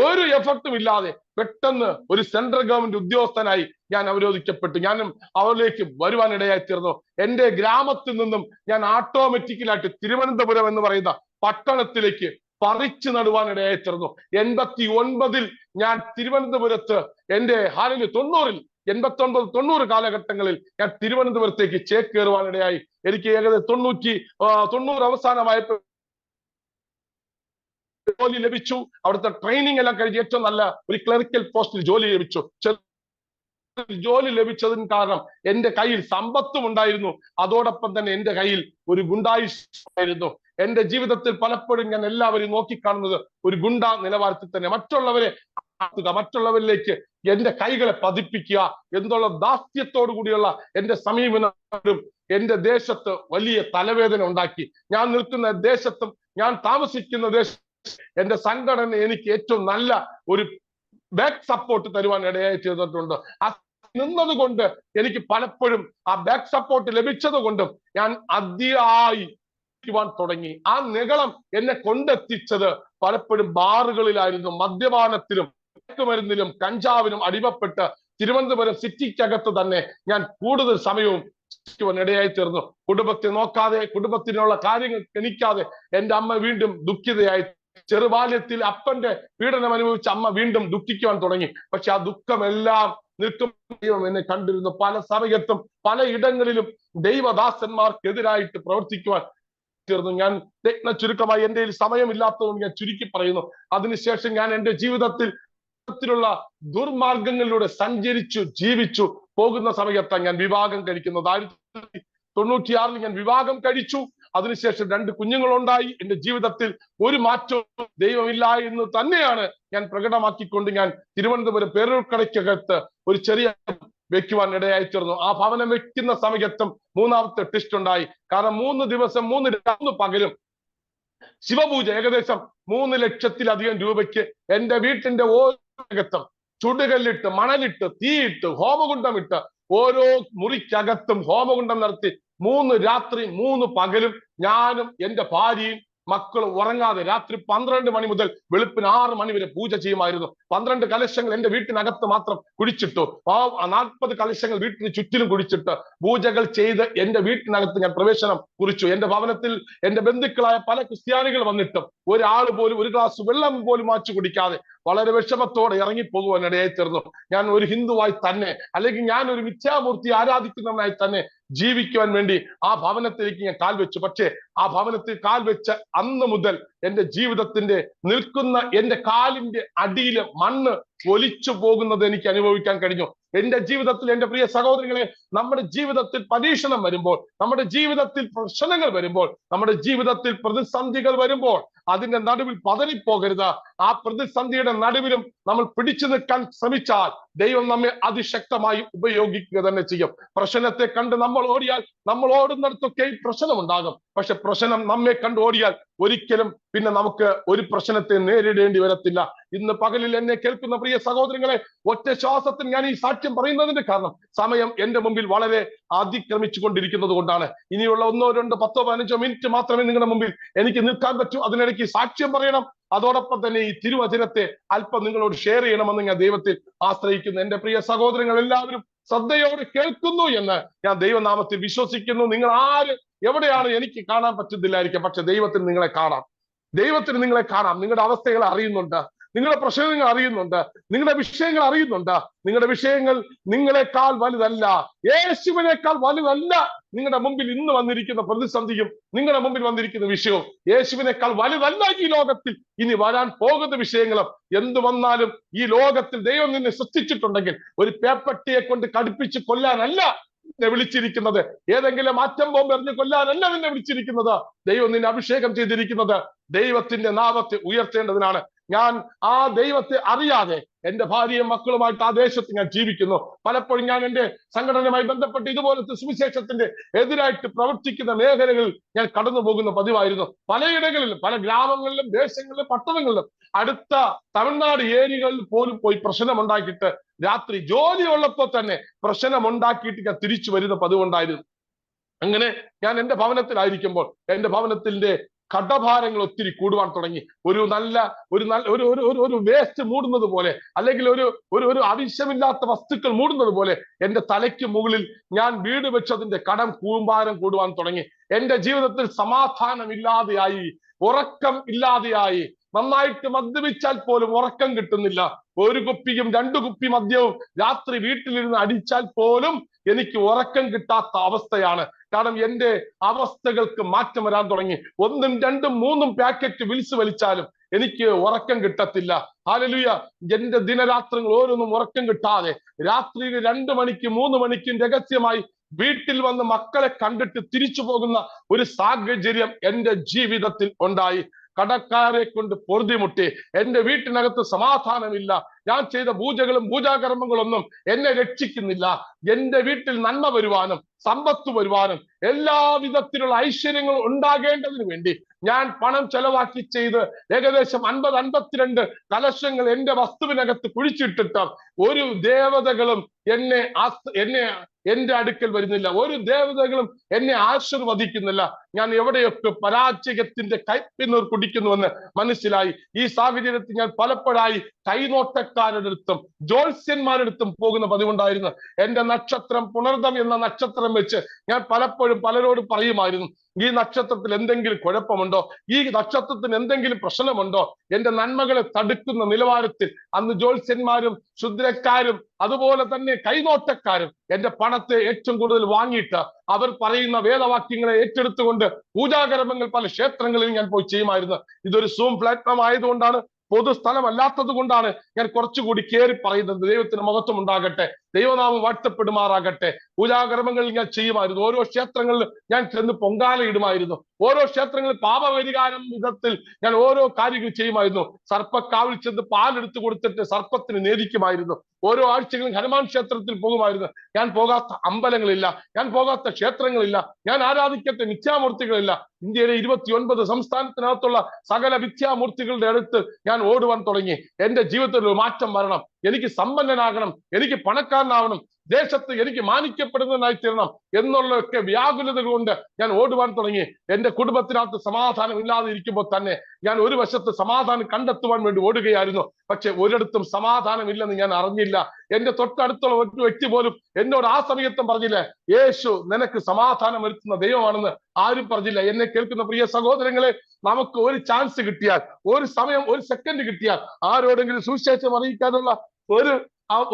[SPEAKER 1] ഒരു എഫർട്ടും ഇല്ലാതെ പെട്ടെന്ന് ഒരു സെൻട്രൽ ഗവൺമെന്റ് ഉദ്യോഗസ്ഥനായി ഞാൻ അവരോധിക്കപ്പെട്ടു. ഞാനും അവരിലേക്ക് വരുവാൻ ഇടയായി തീർന്നു. എന്റെ ഗ്രാമത്തിൽ നിന്നും ഞാൻ ഓട്ടോമാറ്റിക്കലായിട്ട് തിരുവനന്തപുരം എന്ന് പറയുന്ന പട്ടണത്തിലേക്ക് പറിച്ചു നടുവാൻ ഇടയായി തീർന്നു. 89-ൽ ഞാൻ തിരുവനന്തപുരത്ത് എന്റെ 89-90 കാലഘട്ടങ്ങളിൽ ഞാൻ തിരുവനന്തപുരത്തേക്ക് ചേക്കേറുവാനിടയായി. എനിക്ക് ഏകദേശം 90 അവസാനമായപ്പോൾ ജോലി ലഭിച്ചു. അവിടുത്തെ ട്രെയിനിങ് എല്ലാം കഴിഞ്ഞ് ഏറ്റവും നല്ല ഒരു ക്ലറിക്കൽ പോസ്റ്റിൽ ജോലി ലഭിച്ചു. ജോലി ലഭിച്ചതിന് കാരണം എന്റെ കയ്യിൽ സമ്പത്തും ഉണ്ടായിരുന്നു. അതോടൊപ്പം തന്നെ എന്റെ കയ്യിൽ ഒരു ഗുണ്ടായുസ്സായിരുന്നു. എന്റെ ജീവിതത്തിൽ പലപ്പോഴും ഞാൻ എല്ലാവരെയും നോക്കിക്കാണുന്നത് ഒരു ഗുണ്ട നിലവാരത്തിൽ തന്നെ. മറ്റുള്ളവരിലേക്ക് എന്റെ കൈകളെ പതിപ്പിക്കുക എന്നുള്ള ദാസ്യത്തോടു കൂടിയുള്ള എന്റെ സമീപനം എന്റെ ദേശത്ത് വലിയ തലവേദന ഉണ്ടാക്കി. ഞാൻ നിൽക്കുന്ന ദേശത്തും ഞാൻ താമസിക്കുന്ന ദേശം എന്റെ സംഘടന എനിക്ക് ഏറ്റവും നല്ല ഒരു ബാക്ക് സപ്പോർട്ട് തരുവാൻ ഇടയായി തീർന്നിട്ടുണ്ട്. നിന്നത് കൊണ്ട് എനിക്ക് പലപ്പോഴും ആ ബാക്ക് സപ്പോർട്ട് ലഭിച്ചത് കൊണ്ടും ഞാൻ അതിയായി തുടങ്ങി. ആ നിഗളം എന്നെ കൊണ്ടെത്തിച്ചത് പലപ്പോഴും ബാറുകളിലായിരുന്നു. മദ്യപാനത്തിലും മയക്കുമരുന്നിലും കഞ്ചാവിനും അടിമപ്പെട്ട് തിരുവനന്തപുരം സിറ്റിക്കകത്ത് തന്നെ ഞാൻ കൂടുതൽ സമയവും ഇടയായി തീർന്നു. കുടുംബത്തെ നോക്കാതെ, കുടുംബത്തിനുള്ള കാര്യങ്ങൾ എണിക്കാതെ എന്റെ അമ്മ വീണ്ടും ദുഃഖിതയായി. ചെറുബാല്യത്തിൽ അപ്പന്റെ പീഡനം അനുഭവിച്ച അമ്മ വീണ്ടും ദുഃഖിക്കുവാൻ തുടങ്ങി. പക്ഷെ ആ ദുഃഖമെല്ലാം നിൽക്കും ദൈവം എന്നെ കണ്ടിരുന്നു. പല സമയത്തും പല ഇടങ്ങളിലും ദൈവദാസന്മാർക്കെതിരായിട്ട് പ്രവർത്തിക്കുവാൻ തീർന്നു. ഞാൻ ചുരുക്കമായി എന്റെ സമയമില്ലാത്തതുകൊണ്ട് ഞാൻ ചുരുക്കി പറയുന്നു. അതിനുശേഷം ഞാൻ എന്റെ ജീവിതത്തിൽ ദുർമാർഗങ്ങളിലൂടെ സഞ്ചരിച്ചു ജീവിച്ചു പോകുന്ന സമയത്താണ് ഞാൻ വിവാഹം കഴിക്കുന്നത്. 1996 ഞാൻ വിവാഹം കഴിച്ചു. അതിനുശേഷം 2 കുഞ്ഞുങ്ങളുണ്ടായി. എന്റെ ജീവിതത്തിൽ ഒരു മാറ്റവും ദൈവമില്ല എന്ന് തന്നെയാണ് ഞാൻ പ്രകടമാക്കിക്കൊണ്ട് ഞാൻ തിരുവനന്തപുരം പേരൂർക്കടയ്ക്കകത്ത് ഒരു ചെറിയ വെക്കുവാൻ ഇടയായി തീർന്നു. ആ ഭവനം വെക്കുന്ന സമയത്തും 3ാമത്തെ ടെസ്റ്റ് ഉണ്ടായി. കാരണം 3 ദിവസം 3 പകലും ശിവപൂജ ഏകദേശം 3 ലക്ഷത്തിലധികം രൂപയ്ക്ക് എന്റെ വീട്ടിന്റെ ഓരോ അകത്തും ചുടുകല്ലിട്ട്, മണലിട്ട്, തീയിട്ട്, ഹോമകുണ്ടമിട്ട് ഓരോ മുറിക്കകത്തും ഹോമകുണ്ടം നടത്തി 3 രാത്രി 3 പകലും ഞാനും എന്റെ ഭാര്യയും മക്കളും ഉറങ്ങാതെ രാത്രി 12 മണി മുതൽ വെളുപ്പിന് 6 മണി വരെ പൂജ ചെയ്യുമായിരുന്നു. 12 കലശങ്ങൾ എന്റെ വീട്ടിനകത്ത് മാത്രം കുടിച്ചിട്ടു. 40 കലശങ്ങൾ വീട്ടിന് ചുറ്റിലും കുടിച്ചിട്ട് പൂജകൾ ചെയ്ത് എന്റെ വീട്ടിനകത്ത് ഞാൻ പ്രവേശനം കുറിച്ചു. എന്റെ ഭവനത്തിൽ എന്റെ ബന്ധുക്കളായ പല ക്രിസ്ത്യാനികൾ വന്നിട്ടും ഒരാൾ പോലും ഒരു ഗ്ലാസ് വെള്ളം പോലും മാച്ചു കുടിക്കാതെ വളരെ വിഷമത്തോടെ ഇറങ്ങിപ്പോകുവാൻ ഇടയായി തീർന്നു. ഞാൻ ഒരു ഹിന്ദുവായി തന്നെ, അല്ലെങ്കിൽ ഞാൻ ഒരു മിഥ്യാമൂർത്തി ആരാധിക്കുന്നവനായി തന്നെ ജീവിക്കുവാൻ വേണ്ടി ആ ഭവനത്തിലേക്ക് ഞാൻ കാൽ വെച്ചു. പക്ഷേ ആ ഭവനത്തിൽ കാൽ വെച്ച അന്ന് മുതൽ എന്റെ ജീവിതത്തിന്റെ നിൽക്കുന്ന എന്റെ കാലിന്റെ അടിയിലെ മണ്ണ് ഒലിച്ചു പോകുന്നത് എനിക്ക് അനുഭവിക്കാൻ കഴിഞ്ഞു. എന്റെ ജീവിതത്തിൽ എന്റെ പ്രിയ സഹോദരങ്ങളെ, നമ്മുടെ ജീവിതത്തിൽ പരീക്ഷണം വരുമ്പോൾ, നമ്മുടെ ജീവിതത്തിൽ പ്രശ്നങ്ങൾ വരുമ്പോൾ, നമ്മുടെ ജീവിതത്തിൽ പ്രതിസന്ധികൾ വരുമ്പോൾ അതിന്റെ നടുവിൽ പതറിപ്പോകരുത്. ആ പ്രതിസന്ധിയുടെ നടുവിലും നമ്മൾ പിടിച്ചു നിൽക്കാൻ ശ്രമിച്ചാൽ ദൈവം നമ്മെ അതിശക്തമായി ഉപയോഗിക്കുക തന്നെ ചെയ്യും. പ്രശ്നത്തെ കണ്ട് നമ്മൾ ഓടിയാൽ നമ്മൾ ഓടുന്നിടത്തൊക്കെ പ്രശ്നമുണ്ടാകും. പക്ഷെ പ്രശ്നം നമ്മെ കണ്ട് ഓടിയാൽ ഒരിക്കലും പിന്നെ നമുക്ക് ഒരു പ്രശ്നത്തെ നേരിടേണ്ടി വരത്തില്ല. ഇന്ന് പകലിൽ എന്നെ കേൾക്കുന്ന പ്രിയ സഹോദരങ്ങളെ, ഒറ്റ ശ്വാസത്തിൽ ഞാൻ ഈ സാക്ഷ്യം പറയുന്നതിന്റെ കാരണം സമയം എന്റെ മുമ്പിൽ വളരെ അതിക്രമിച്ചു കൊണ്ടിരിക്കുന്നത് കൊണ്ടാണ്. ഇനിയുള്ള 1, 2, 10, 15 മിനിറ്റ് മാത്രമേ നിങ്ങളുടെ മുമ്പിൽ എനിക്ക് നിൽക്കാൻ പറ്റൂ. അതിനിടയ്ക്ക് സാക്ഷ്യം പറയണം. അതോടൊപ്പം തന്നെ ഈ തിരുവചനത്തെ അല്പം നിങ്ങളോട് ഷെയർ ചെയ്യണമെന്ന് ഞാൻ ദൈവത്തിൽ ആശ്രയിക്കുന്നു. എന്റെ പ്രിയ സഹോദരങ്ങൾ എല്ലാവരും ശ്രദ്ധയോടെ കേൾക്കുന്നു എന്ന് ഞാൻ ദൈവനാമത്തിൽ വിശ്വസിക്കുന്നു. നിങ്ങൾ ആര് എവിടെയാണ് എനിക്ക് കാണാൻ പറ്റുന്നില്ലായിരിക്കാം, പക്ഷെ ദൈവത്തിന് നിങ്ങളെ കാണാം. ദൈവത്തിന് നിങ്ങളെ കാണാം. നിങ്ങളുടെ അവസ്ഥകൾ അറിയുന്നുണ്ട്, നിങ്ങളുടെ പ്രശ്നങ്ങൾ അറിയുന്നുണ്ട്, നിങ്ങളുടെ വിഷയങ്ങൾ അറിയുന്നുണ്ട്. നിങ്ങളുടെ വിഷയങ്ങൾ നിങ്ങളെക്കാൾ വലുതല്ല, യേശുവിനേക്കാൾ വലുതല്ല. നിങ്ങളുടെ മുമ്പിൽ ഇന്ന് വന്നിരിക്കുന്ന പ്രതിസന്ധിയും നിങ്ങളുടെ മുമ്പിൽ വന്നിരിക്കുന്ന വിഷയവും യേശുവിനേക്കാൾ വലുതല്ല. ഈ ലോകത്തിൽ ഇനി വരാൻ പോകുന്ന വിഷയങ്ങളും എന്തു വന്നാലും ഈ ലോകത്തിൽ ദൈവം നിന്നെ സൃഷ്ടിച്ചിട്ടുണ്ടെങ്കിൽ ഒരു പേപ്പട്ടിയെ കൊണ്ട് കടുപ്പിച്ച് കൊല്ലാനല്ല നിന്നെ വിളിച്ചിരിക്കുന്നത്. ഏതെങ്കിലും ആറ്റം ബോംബ് എറിഞ്ഞ് കൊല്ലാനല്ല നിന്നെ വിളിച്ചിരിക്കുന്നത്. ദൈവം നിന്നെ അഭിഷേകം ചെയ്തിരിക്കുന്നത് ദൈവത്തിന്റെ നാമത്തെ ഉയർത്തേണ്ടതിനാണ്. ഞാൻ ആ ദൈവത്തെ അറിയാതെ എന്റെ ഭാര്യയും മക്കളുമായിട്ട് ആ ദേശത്ത് ഞാൻ ജീവിക്കുന്നു. പലപ്പോഴും ഞാൻ എന്റെ സംഘടനയുമായി ബന്ധപ്പെട്ട് ഇതുപോലത്തെ സുവിശേഷത്തിന്റെ എതിരായിട്ട് പ്രവർത്തിക്കുന്ന മേഖലകളിൽ ഞാൻ കടന്നു പോകുന്ന പതിവായിരുന്നു. പലയിടങ്ങളിലും, പല ഗ്രാമങ്ങളിലും, ദേശങ്ങളിലും, പട്ടണങ്ങളിലും, അടുത്ത തമിഴ്നാട് ഏരിയകളിൽ പോലും പോയി പ്രശ്നമുണ്ടാക്കിയിട്ട് രാത്രി ജോലി ഉള്ളപ്പോൾ തന്നെ പ്രശ്നമുണ്ടാക്കിയിട്ട് ഞാൻ തിരിച്ചു വരുന്ന പതിവുണ്ടായിരുന്നു. അങ്ങനെ ഞാൻ എന്റെ ഭവനത്തിലായിരിക്കുമ്പോൾ എന്റെ ഭവനത്തിന്റെ കടഭാരങ്ങൾ ഒത്തിരി കൂടുവാൻ തുടങ്ങി. ഒരു വേസ്റ്റ് മൂടുന്നത് പോലെ, അല്ലെങ്കിൽ ഒരു ആവശ്യമില്ലാത്ത വസ്തുക്കൾ മൂടുന്നത് പോലെ എന്റെ തലയ്ക്ക് മുകളിൽ ഞാൻ വീട് വെച്ചതിന്റെ കടം കൂമ്പാരം കൂടുവാൻ തുടങ്ങി. എന്റെ ജീവിതത്തിൽ സമാധാനം ഇല്ലാതെയായി, ഉറക്കം ഇല്ലാതെയായി. നന്നായിട്ട് മദ്യപിച്ചാൽ പോലും ഉറക്കം കിട്ടുന്നില്ല. 1 കുപ്പിയും 2 കുപ്പി മദ്യവും രാത്രി വീട്ടിലിരുന്ന് അടിച്ചാൽ പോലും എനിക്ക് ഉറക്കം കിട്ടാത്ത അവസ്ഥയാണ്. കാരണം എന്റെ അവസ്ഥകൾക്ക് മാറ്റം വരാൻ തുടങ്ങി. 1, 2, 3 പാക്കറ്റ് വിൽസ് വലിച്ചാലും എനിക്ക് ഉറക്കം കിട്ടത്തില്ല. ഹല്ലേലൂയ. എന്റെ ദിനരാത്രങ്ങൾ ഓരോന്നും ഉറക്കം കിട്ടാതെ രാത്രിയിൽ 2 മണിക്കും 3 മണിക്കും രഹസ്യമായി വീട്ടിൽ വന്ന് മക്കളെ കണ്ടിട്ട് തിരിച്ചു പോകുന്ന ഒരു സാഹചര്യം എന്റെ ജീവിതത്തിൽ ഉണ്ടായി. കടക്കാരെ കൊണ്ട് പൊറുതിമുട്ടി. എന്റെ വീട്ടിനകത്ത് സമാധാനമില്ല. ഞാൻ ചെയ്ത പൂജകളും പൂജാകർമ്മങ്ങളൊന്നും എന്നെ രക്ഷിക്കുന്നില്ല. എന്റെ വീട്ടിൽ നന്മ വരുവാനും സമ്പത്ത് വരുവാനും എല്ലാ വിധത്തിലുള്ള ഐശ്വര്യങ്ങൾ ഉണ്ടാകേണ്ടതിന് വേണ്ടി ഞാൻ പണം ചെലവാക്കി ചെയ്ത് ഏകദേശം 50-52 കലശങ്ങൾ എന്റെ വസ്തുവിനകത്ത് കുഴിച്ചിട്ടിട്ട് ഒരു ദേവതകളും എന്റെ അടുക്കൽ വരുന്നില്ല. ഒരു ദേവതകളും എന്നെ ആശീർവദിക്കുന്നില്ല. ഞാൻ എവിടെയൊക്കെ പരാജയത്തിന്റെ കൈപ്പിന്നൂർ കുടിക്കുന്നുവെന്ന് മനസ്സിലായി. ഈ സാഹചര്യത്തിൽ ഞാൻ പലപ്പോഴായി കൈനോട്ടക്കാരുടെ അടുത്തും ജ്യോത്സ്യന്മാരുടെ അടുത്തും പോകുന്ന പതിവുണ്ടായിരുന്നു. എന്റെ നക്ഷത്രം പുണർദം എന്ന നക്ഷത്രം വെച്ച് ഞാൻ പലപ്പോഴും പലരോട് പറയുമായിരുന്നു, ഈ നക്ഷത്രത്തിൽ എന്തെങ്കിലും കുഴപ്പമുണ്ടോ, ഈ നക്ഷത്രത്തിന് എന്തെങ്കിലും പ്രശ്നമുണ്ടോ? എന്റെ നന്മകളെ തടുക്കുന്ന നിലവാരത്തിൽ അന്ന് ജ്യോത്സ്യന്മാരും ശുദ്രക്കാരും അതുപോലെ തന്നെ കൈനോട്ടക്കാരും എന്റെ പണത്തെ ഏറ്റവും കൂടുതൽ വാങ്ങിയിട്ട് അവർ പറയുന്ന വേദവാക്യങ്ങളെ ഏറ്റെടുത്തുകൊണ്ട് പൂജാകർമ്മങ്ങൾ പല ക്ഷേത്രങ്ങളിൽ ഞാൻ പോയി ചെയ്യുമായിരുന്നു. ഇതൊരു സൂം പ്ലാറ്റ്ഫോം ആയതുകൊണ്ടാണ്, പൊതുസ്ഥലമല്ലാത്തത് കൊണ്ടാണ് ഞാൻ കുറച്ചുകൂടി കയറി പറയുന്നത്. ദൈവത്തിന് മഹത്വം ഉണ്ടാകട്ടെ, ദൈവനാമം വാഴ്ത്തപ്പെടുമാറാകട്ടെ. പൂജാകർമ്മങ്ങളിൽ ഞാൻ ചെയ്യുമായിരുന്നു. ഓരോ ക്ഷേത്രങ്ങളിൽ ഞാൻ ചെന്ന് പൊങ്കാല ഇടുമായിരുന്നു. ഓരോ ക്ഷേത്രങ്ങളിൽ പാപപരിഹാരം വിധത്തിൽ ഞാൻ ഓരോ കാര്യങ്ങൾ ചെയ്യുമായിരുന്നു. സർപ്പക്കാവിൽ ചെന്ന് പാലെടുത്ത് കൊടുത്തിട്ട് സർപ്പത്തിന് നേദിക്കുമായിരുന്നു. ഓരോ ആഴ്ചകളും ഹനുമാൻ ക്ഷേത്രത്തിൽ പോകുമായിരുന്നു. ഞാൻ പോകാത്ത അമ്പലങ്ങളില്ല, ഞാൻ പോകാത്ത ക്ഷേത്രങ്ങളില്ല, ഞാൻ ആരാധിക്കാത്ത മിഥ്യാമൂർത്തികളില്ല. ഇന്ത്യയിലെ 29 സംസ്ഥാനത്തിനകത്തുള്ള സകല മിഥ്യാമൂർത്തികളുടെ അടുത്ത് ഞാൻ ഓടുവാൻ തുടങ്ങി. എന്റെ ജീവിതത്തിൽ ഒരു മാറ്റം വരണം, എനിക്ക് സമ്പന്നനാകണം, എനിക്ക് പണക്കാരനാവണം, ദേശത്ത് എനിക്ക് മാനിക്കപ്പെടുന്നതിനായി തീരണം എന്നുള്ളതൊക്കെ വ്യാകുലതകൾ കൊണ്ട് ഞാൻ ഓടുവാൻ തുടങ്ങി. എന്റെ കുടുംബത്തിനകത്ത് സമാധാനം ഇല്ലാതെ ഇരിക്കുമ്പോൾ തന്നെ ഞാൻ ഒരു വശത്ത് സമാധാനം കണ്ടെത്തുവാൻ വേണ്ടി ഓടുകയായിരുന്നു. പക്ഷെ ഒരിടത്തും സമാധാനം ഇല്ലെന്ന് ഞാൻ അറിഞ്ഞില്ല. എന്റെ തൊട്ടടുത്തുള്ള ഒരു വ്യക്തി പോലും എന്നോട് ആ സമയത്തും പറഞ്ഞില്ല, യേശു നിനക്ക് സമാധാനം വരുത്തുന്ന ദൈവമാണെന്ന് ആരും പറഞ്ഞില്ല. എന്നെ കേൾക്കുന്ന പ്രിയ സഹോദരങ്ങളെ, നമുക്ക് ഒരു ചാൻസ് കിട്ടിയാൽ, ഒരു സമയം, ഒരു സെക്കൻഡ് കിട്ടിയാൽ ആരോടെങ്കിലും സുവിശേഷം അറിയിക്കാനുള്ള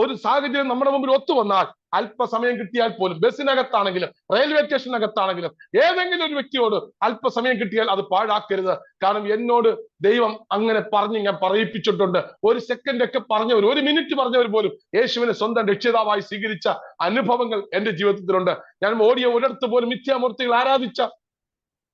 [SPEAKER 1] ഒരു സാഹചര്യം നമ്മുടെ മുമ്പിൽ ഒത്തു വന്നാൽ അല്പസമയം കിട്ടിയാൽ പോലും, ബസ്സിനകത്താണെങ്കിലും റെയിൽവേ സ്റ്റേഷനകത്താണെങ്കിലും ഏതെങ്കിലും ഒരു വ്യക്തിയോട് അല്പസമയം കിട്ടിയാൽ അത് പാഴാക്കരുത്. കാരണം എന്നോട് ദൈവം അങ്ങനെ പറഞ്ഞ് ഞാൻ പറയിപ്പിച്ചിട്ടുണ്ട്. ഒരു സെക്കൻഡ് ഒക്കെ പറഞ്ഞവർ, ഒരു മിനിറ്റ് പറഞ്ഞവർ പോലും യേശുവിനെ സ്വന്തം രക്ഷിതാവായി സ്വീകരിച്ച അനുഭവങ്ങൾ എന്റെ ജീവിതത്തിലുണ്ട്. ഞാൻ ഓടിയ ഒരിടത്ത് പോലും മിഥ്യാമൂർത്തികൾ ആരാധിച്ച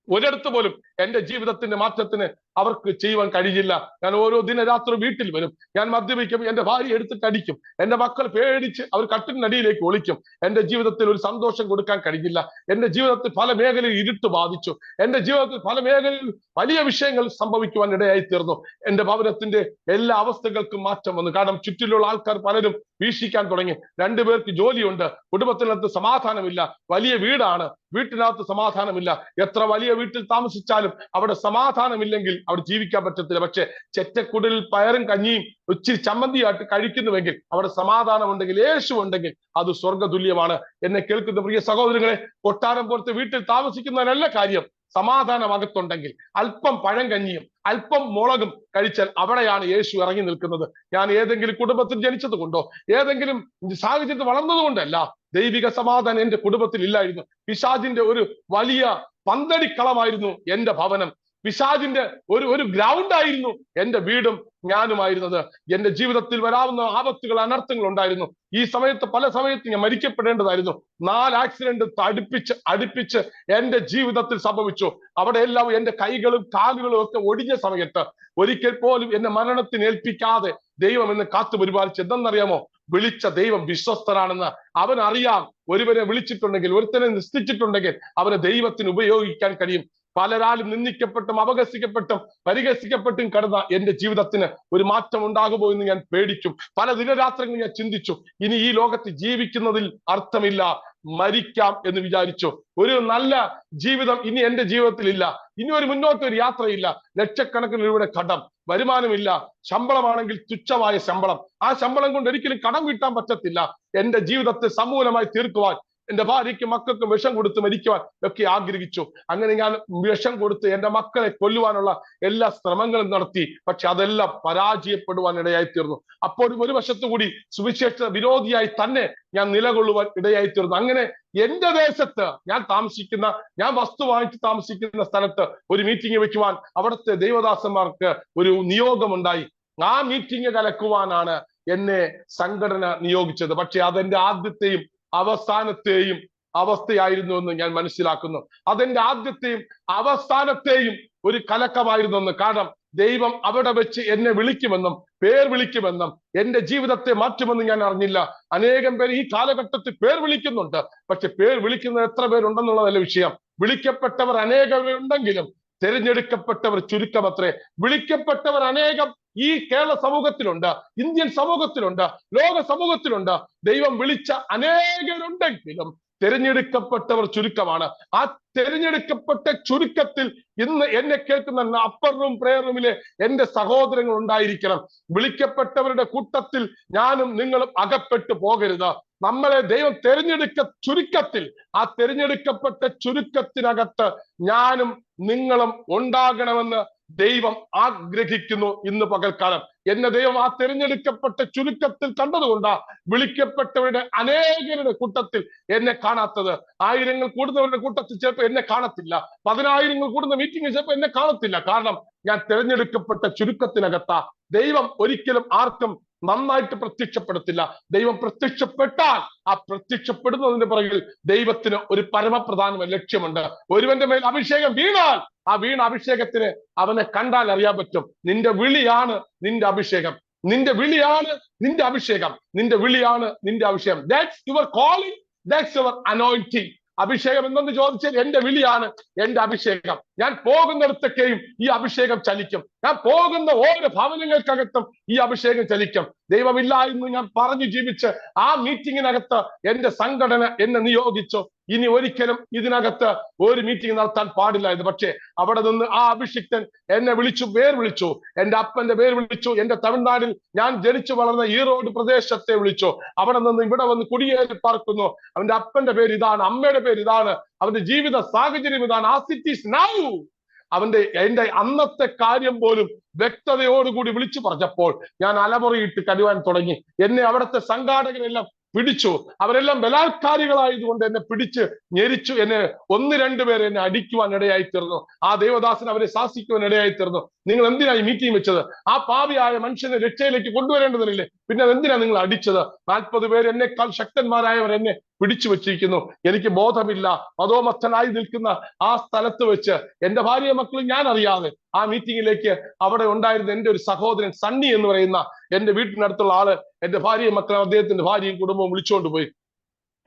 [SPEAKER 1] ഒരിടത്ത് പോലും എന്റെ ജീവിതത്തിന്റെ മാറ്റത്തിന് അവർക്ക് ചെയ്യുവാൻ കഴിയില്ല. ഞാൻ ഓരോ ദിനരാത്രി വീട്ടിൽ വരും, ഞാൻ മദ്യപിക്കും, എന്റെ ഭാര്യ എടുത്തിട്ട് അടിക്കും, എന്റെ മക്കൾ പേടിച്ച് അവർ കട്ടിനടിയിലേക്ക് ഒളിക്കും. എന്റെ ജീവിതത്തിൽ ഒരു സന്തോഷം കൊടുക്കാൻ കഴിഞ്ഞില്ല. എന്റെ ജീവിതത്തിൽ പല മേഖലയിൽ ഇരുട്ട് ബാധിച്ചു. എന്റെ ജീവിതത്തിൽ പല മേഖലയിൽ വലിയ വിഷയങ്ങൾ സംഭവിക്കുവാൻ ഇടയായി തീർന്നു. എന്റെ ഭവനത്തിന്റെ എല്ലാ അവസ്ഥകൾക്കും മാറ്റം വന്നു. കാരണം ചുറ്റിലുള്ള ആൾക്കാർ പലരും വീക്ഷിക്കാൻ തുടങ്ങി. രണ്ടുപേർക്ക് ജോലിയുണ്ട്, കുടുംബത്തിനകത്ത് സമാധാനമില്ല, വലിയ വീടാണ്, വീട്ടിനകത്ത് സമാധാനമില്ല. എത്ര വലിയ വീട്ടിൽ താമസിച്ചാലും അവിടെ സമാധാനമില്ലെങ്കിൽ അവിടെ ജീവിക്കാൻ പറ്റത്തില്ല. പക്ഷെ ചെറ്റക്കുടലിൽ പയറും കഞ്ഞിയും ഇച്ചിരി ചമ്മന്തിയായിട്ട് കഴിക്കുന്നുവെങ്കിൽ അവിടെ സമാധാനം ഉണ്ടെങ്കിൽ, യേശു ഉണ്ടെങ്കിൽ അത് സ്വർഗതുല്യമാണ്. എന്നെ കേൾക്കുന്ന പ്രിയ സഹോദരങ്ങളെ, കൊട്ടാരം പോലത്തെ വീട്ടിൽ താമസിക്കുന്നതിനല്ല കാര്യം. സമാധാനം അകത്തുണ്ടെങ്കിൽ അല്പം പഴം കഞ്ഞിയും അല്പം മുളകും കഴിച്ചാൽ അവിടെയാണ് യേശു ഇറങ്ങി നിൽക്കുന്നത്. ഞാൻ ഏതെങ്കിലും കുടുംബത്തിൽ ജനിച്ചത് കൊണ്ടോ ഏതെങ്കിലും സാഹചര്യത്തിൽ വളർന്നത് കൊണ്ടല്ല, ദൈവിക സമാധാനം എന്റെ കുടുംബത്തിൽ ഇല്ലായിരുന്നു. പിശാചിന്റെ ഒരു വലിയ പന്തടിക്കളമായിരുന്നു എന്റെ ഭവനം. പിശാചിന്റെ ഒരു ഗ്രൗണ്ട് ആയിരുന്നു എന്റെ വീടും ഞാനുമായിരുന്നത്. എന്റെ ജീവിതത്തിൽ വരാവുന്ന ആപത്തുകൾ, അനർത്ഥങ്ങൾ ഉണ്ടായിരുന്നു. ഈ സമയത്ത് പല സമയത്ത് ഞാൻ മരിക്കപ്പെടേണ്ടതായിരുന്നു. 4 ആക്സിഡന്റ് അടുപ്പിച്ച് എന്റെ ജീവിതത്തിൽ സംഭവിച്ചു. അവിടെ എല്ലാം എന്റെ കൈകളും കാലുകളും ഒക്കെ ഒടിഞ്ഞ സമയത്ത് ഒരിക്കൽ പോലും എന്നെ മരണത്തിന് ഏൽപ്പിക്കാതെ ദൈവം എന്നെ കാത്തു പരിപാലിച്ചു. എന്തെന്നറിയാമോ? വിളിച്ച ദൈവം വിശ്വസ്തനാണെന്ന് അവൻ അറിയാം. ഒരുവനെ വിളിച്ചിട്ടുണ്ടെങ്കിൽ, ഒരുത്തനെ നിശ്ചയിച്ചിട്ടുണ്ടെങ്കിൽ അവനെ ദൈവത്തിന് ഉപയോഗിക്കാൻ കഴിയും. പലരാലും നിന്ദിക്കപ്പെട്ടും അപഹസിക്കപ്പെട്ടും പരിഹസിക്കപ്പെട്ടും കിടന്ന എന്റെ ജീവിതത്തിന് ഒരു മാറ്റം ഉണ്ടാകുമോ എന്ന് ഞാൻ പേടിച്ചു. പല ദിനരാത്രങ്ങൾ ഞാൻ ചിന്തിച്ചു, ഇനി ഈ ലോകത്ത് ജീവിക്കുന്നതിൽ അർത്ഥമില്ല, മരിക്കാം എന്ന് വിചാരിച്ചു. ഒരു നല്ല ജീവിതം ഇനി എന്റെ ജീവിതത്തിൽ ഇല്ല. ഇനി ഒരു മുന്നോട്ടൊരു യാത്രയില്ല. ലക്ഷക്കണക്കിന് രൂപയുടെ കടം, വരുമാനമില്ല, ശമ്പളമാണെങ്കിൽ തുച്ഛമായ ശമ്പളം. ആ ശമ്പളം കൊണ്ട് ഒരിക്കലും കടം വീട്ടാൻ പറ്റത്തില്ല. എന്റെ ജീവിതത്തെ സമൂലമായി തീർക്കുവാൻ, എന്റെ ഭാര്യയ്ക്കും മക്കൾക്കും വിഷം കൊടുത്ത് മരിക്കുവാൻ ഒക്കെ ആഗ്രഹിച്ചു. അങ്ങനെ ഞാൻ വിഷം കൊടുത്ത് എന്റെ മക്കളെ കൊല്ലുവാനുള്ള എല്ലാ ശ്രമങ്ങളും നടത്തി. പക്ഷെ അതെല്ലാം പരാജയപ്പെടുവാൻ ഇടയായി തീർന്നു. അപ്പോഴും ഒരു വശത്തുകൂടി സുവിശേഷ വിരോധിയായി തന്നെ ഞാൻ നിലകൊള്ളുവാൻ ഇടയായി തീർന്നു. അങ്ങനെ എന്റെ ദേശത്ത് ഞാൻ വസ്തു വാങ്ങിച്ച് താമസിക്കുന്ന സ്ഥലത്ത് ഒരു മീറ്റിംഗ് വെക്കുവാൻ അവിടുത്തെ ദൈവദാസന്മാർക്ക് ഒരു നിയോഗമുണ്ടായി. ആ മീറ്റിംഗ് കലക്കുവാനാണ് എന്നെ സംഘടന നിയോഗിച്ചത്. പക്ഷെ അതെന്റെ ആദ്യത്തെയും അവസാനത്തെയും അവസ്ഥയായിരുന്നു എന്ന് ഞാൻ മനസ്സിലാക്കുന്നു. അതെന്റെ ആദ്യത്തെയും അവസാനത്തെയും ഒരു കലക്കമായിരുന്നു എന്ന്. കാരണം ദൈവം അവിടെ വെച്ച് എന്നെ വിളിക്കുമെന്നും പേർ വിളിക്കുമെന്നും എന്റെ ജീവിതത്തെ മാറ്റുമെന്ന് ഞാൻ അറിഞ്ഞില്ല. അനേകം പേർ ഈ കാലഘട്ടത്തിൽ പേർ വിളിക്കുന്നുണ്ട്. പക്ഷെ പേർ വിളിക്കുന്നത് എത്ര പേരുണ്ടെന്നുള്ളതല്ല വിഷയം. വിളിക്കപ്പെട്ടവർ അനേകരുണ്ടെങ്കിലും തിരഞ്ഞെടുക്കപ്പെട്ടവർ ചുരുക്കമത്രേ. വിളിക്കപ്പെട്ടവർ അനേകം ഈ കേരള സമൂഹത്തിലുണ്ട്, ഇന്ത്യൻ സമൂഹത്തിലുണ്ട്, ലോക സമൂഹത്തിലുണ്ട്. ദൈവം വിളിച്ച അനേകരുണ്ടെങ്കിലും തിരഞ്ഞെടുക്കപ്പെട്ടവർ ചുരുക്കമാണ്. ആ തിരഞ്ഞെടുക്കപ്പെട്ട ചുരുക്കത്തിൽ ഇന്ന് എന്നെ കേൾക്കുന്ന അപ്പർ റൂം പ്രേയർ റൂമിലെ എന്റെ സഹോദരങ്ങൾ ഉണ്ടായിരിക്കണം. വിളിക്കപ്പെട്ടവരുടെ കൂട്ടത്തിൽ ഞാനും നിങ്ങളും അകപ്പെട്ടു പോകരുത്. നമ്മളെ ദൈവം ചുരുക്കത്തിൽ, ആ തിരഞ്ഞെടുക്കപ്പെട്ട ചുരുക്കത്തിനകത്ത് ഞാനും നിങ്ങളും ഉണ്ടാകണമെന്ന് ദൈവം ആഗ്രഹിക്കുന്നു. ഇന്ന് പകൽക്കാലം എന്നെ ദൈവം ആ തിരഞ്ഞെടുക്കപ്പെട്ട ചുരുക്കത്തിൽ കണ്ടതുകൊണ്ടാ വിളിക്കപ്പെട്ടവരുടെ അനേകരുടെ കൂട്ടത്തിൽ എന്നെ കാണാത്തത്. 1000 കൂടുന്നവരുടെ കൂട്ടത്തിൽ ചിലപ്പോൾ എന്നെ കാണത്തില്ല, 10,000 കൂടുന്ന മീറ്റിംഗ് ചിലപ്പോൾ എന്നെ കാണത്തില്ല. കാരണം ഞാൻ തിരഞ്ഞെടുക്കപ്പെട്ട ചുരുക്കത്തിനകത്താ. ദൈവം ഒരിക്കലും ആർക്കും നന്നായിട്ട് പ്രത്യക്ഷപ്പെടുത്തില്ല. ദൈവം പ്രത്യക്ഷപ്പെട്ടാൽ ആ പ്രത്യക്ഷപ്പെടുന്നതിന്റെ പിറകിൽ ദൈവത്തിന് ഒരു പരമപ്രധാന ലക്ഷ്യമുണ്ട്. ഒരുവന്റെ മേൽ അഭിഷേകം വീണാൽ ആ വീണ അഭിഷേകത്തിന് അവനെ കണ്ടാൽ അറിയാൻ പറ്റും. നിന്റെ വിളിയാണ് നിന്റെ അഭിഷേകം, നിന്റെ വിളിയാണ് നിന്റെ അഭിഷേകം, നിന്റെ വിളിയാണ് നിന്റെ അഭിഷേകം. That's your calling, that's your anointing. അഭിഷേകം എന്തെന്ന് ചോദിച്ചാൽ എന്റെ വിളിയാണ് എന്റെ അഭിഷേകം. ഞാൻ പോകുന്നിടത്തൊക്കെയും ഈ അഭിഷേകം ചലിക്കും. ഞാൻ പോകുന്ന ഓരോ ഭവനങ്ങൾക്കകത്തും ഈ അഭിഷേകം ചലിക്കും. ദൈവമില്ല എന്ന് ഞാൻ പറഞ്ഞു ജീവിച്ച് ആ മീറ്റിങ്ങിനകത്ത് എന്റെ സംഘടന എന്നെ നിയോഗിച്ചു. ഇനി ഒരിക്കലും ഇതിനകത്ത് ഒരു മീറ്റിംഗ് നടത്താൻ പാടില്ലായിരുന്നു. പക്ഷേ അവിടെ നിന്ന് ആ അഭിഷിക്തൻ എന്നെ പേർ വിളിച്ചു. എന്റെ അപ്പന്റെ പേര് വിളിച്ചു. എന്റെ തമിഴ്നാട്ടിൽ ഞാൻ ജനിച്ചു വളർന്ന ഈറോഡ് പ്രദേശത്തെ വിളിച്ചു. അവിടെ നിന്ന് ഇവിടെ വന്ന് കുടിയേറി പാർക്കുന്നു. അവന്റെ അപ്പന്റെ പേര് ഇതാണ്, അമ്മയുടെ പേര് ഇതാണ്, അവന്റെ ജീവിത സാഹചര്യം ഇതാണ്. ആസ് ഇറ്റ് ഈസ് നൗ, എന്റെ അന്നത്തെ കാര്യം പോലും വ്യക്തതയോടുകൂടി വിളിച്ചു പറഞ്ഞപ്പോൾ ഞാൻ അലമുറയിട്ട് കരുവാൻ തുടങ്ങി. എന്നെ അവിടുത്തെ സംഘാടകരെല്ലാം പിടിച്ചു. അവരെല്ലാം ബലാത്കാരികളായതുകൊണ്ട് എന്നെ പിടിച്ച് ഞെരിച്ചു. എന്നെ 1-2 പേരെ എന്നെ അടിക്കുവാൻ ഇടയായി തീർന്നു. ആ ദേവദാസൻ അവരെ ശാസിക്കുവാൻ ഇടയായി തീർന്നു. നിങ്ങൾ എന്തിനായി മീറ്റിംഗ് വെച്ചത്? ആ പാപിയായ മനുഷ്യനെ രക്ഷയിലേക്ക് കൊണ്ടുവരേണ്ടതില്ലേ? പിന്നെ എന്തിനാ നിങ്ങൾ അടിച്ചത്? 40 പേര് എന്നെക്കാൾ ശക്തന്മാരായവർ എന്നെ പിടിച്ചു വെച്ചിരിക്കുന്നു. എനിക്ക് ബോധമില്ല. മതോമത്തനായി നിൽക്കുന്ന ആ സ്ഥലത്ത് വെച്ച് എന്റെ ഭാര്യ മക്കളും ഞാൻ അറിയാതെ ആ മീറ്റിംഗിലേക്ക് അവിടെ ഉണ്ടായിരുന്ന എന്റെ ഒരു സഹോദരൻ സണ്ണി എന്ന് പറയുന്ന എന്റെ വീട്ടിനടുത്തുള്ള ആള് എന്റെ ഭാര്യയും മക്കളും അദ്ദേഹത്തിന്റെ ഭാര്യയും കുടുംബവും വിളിച്ചുകൊണ്ട് പോയി.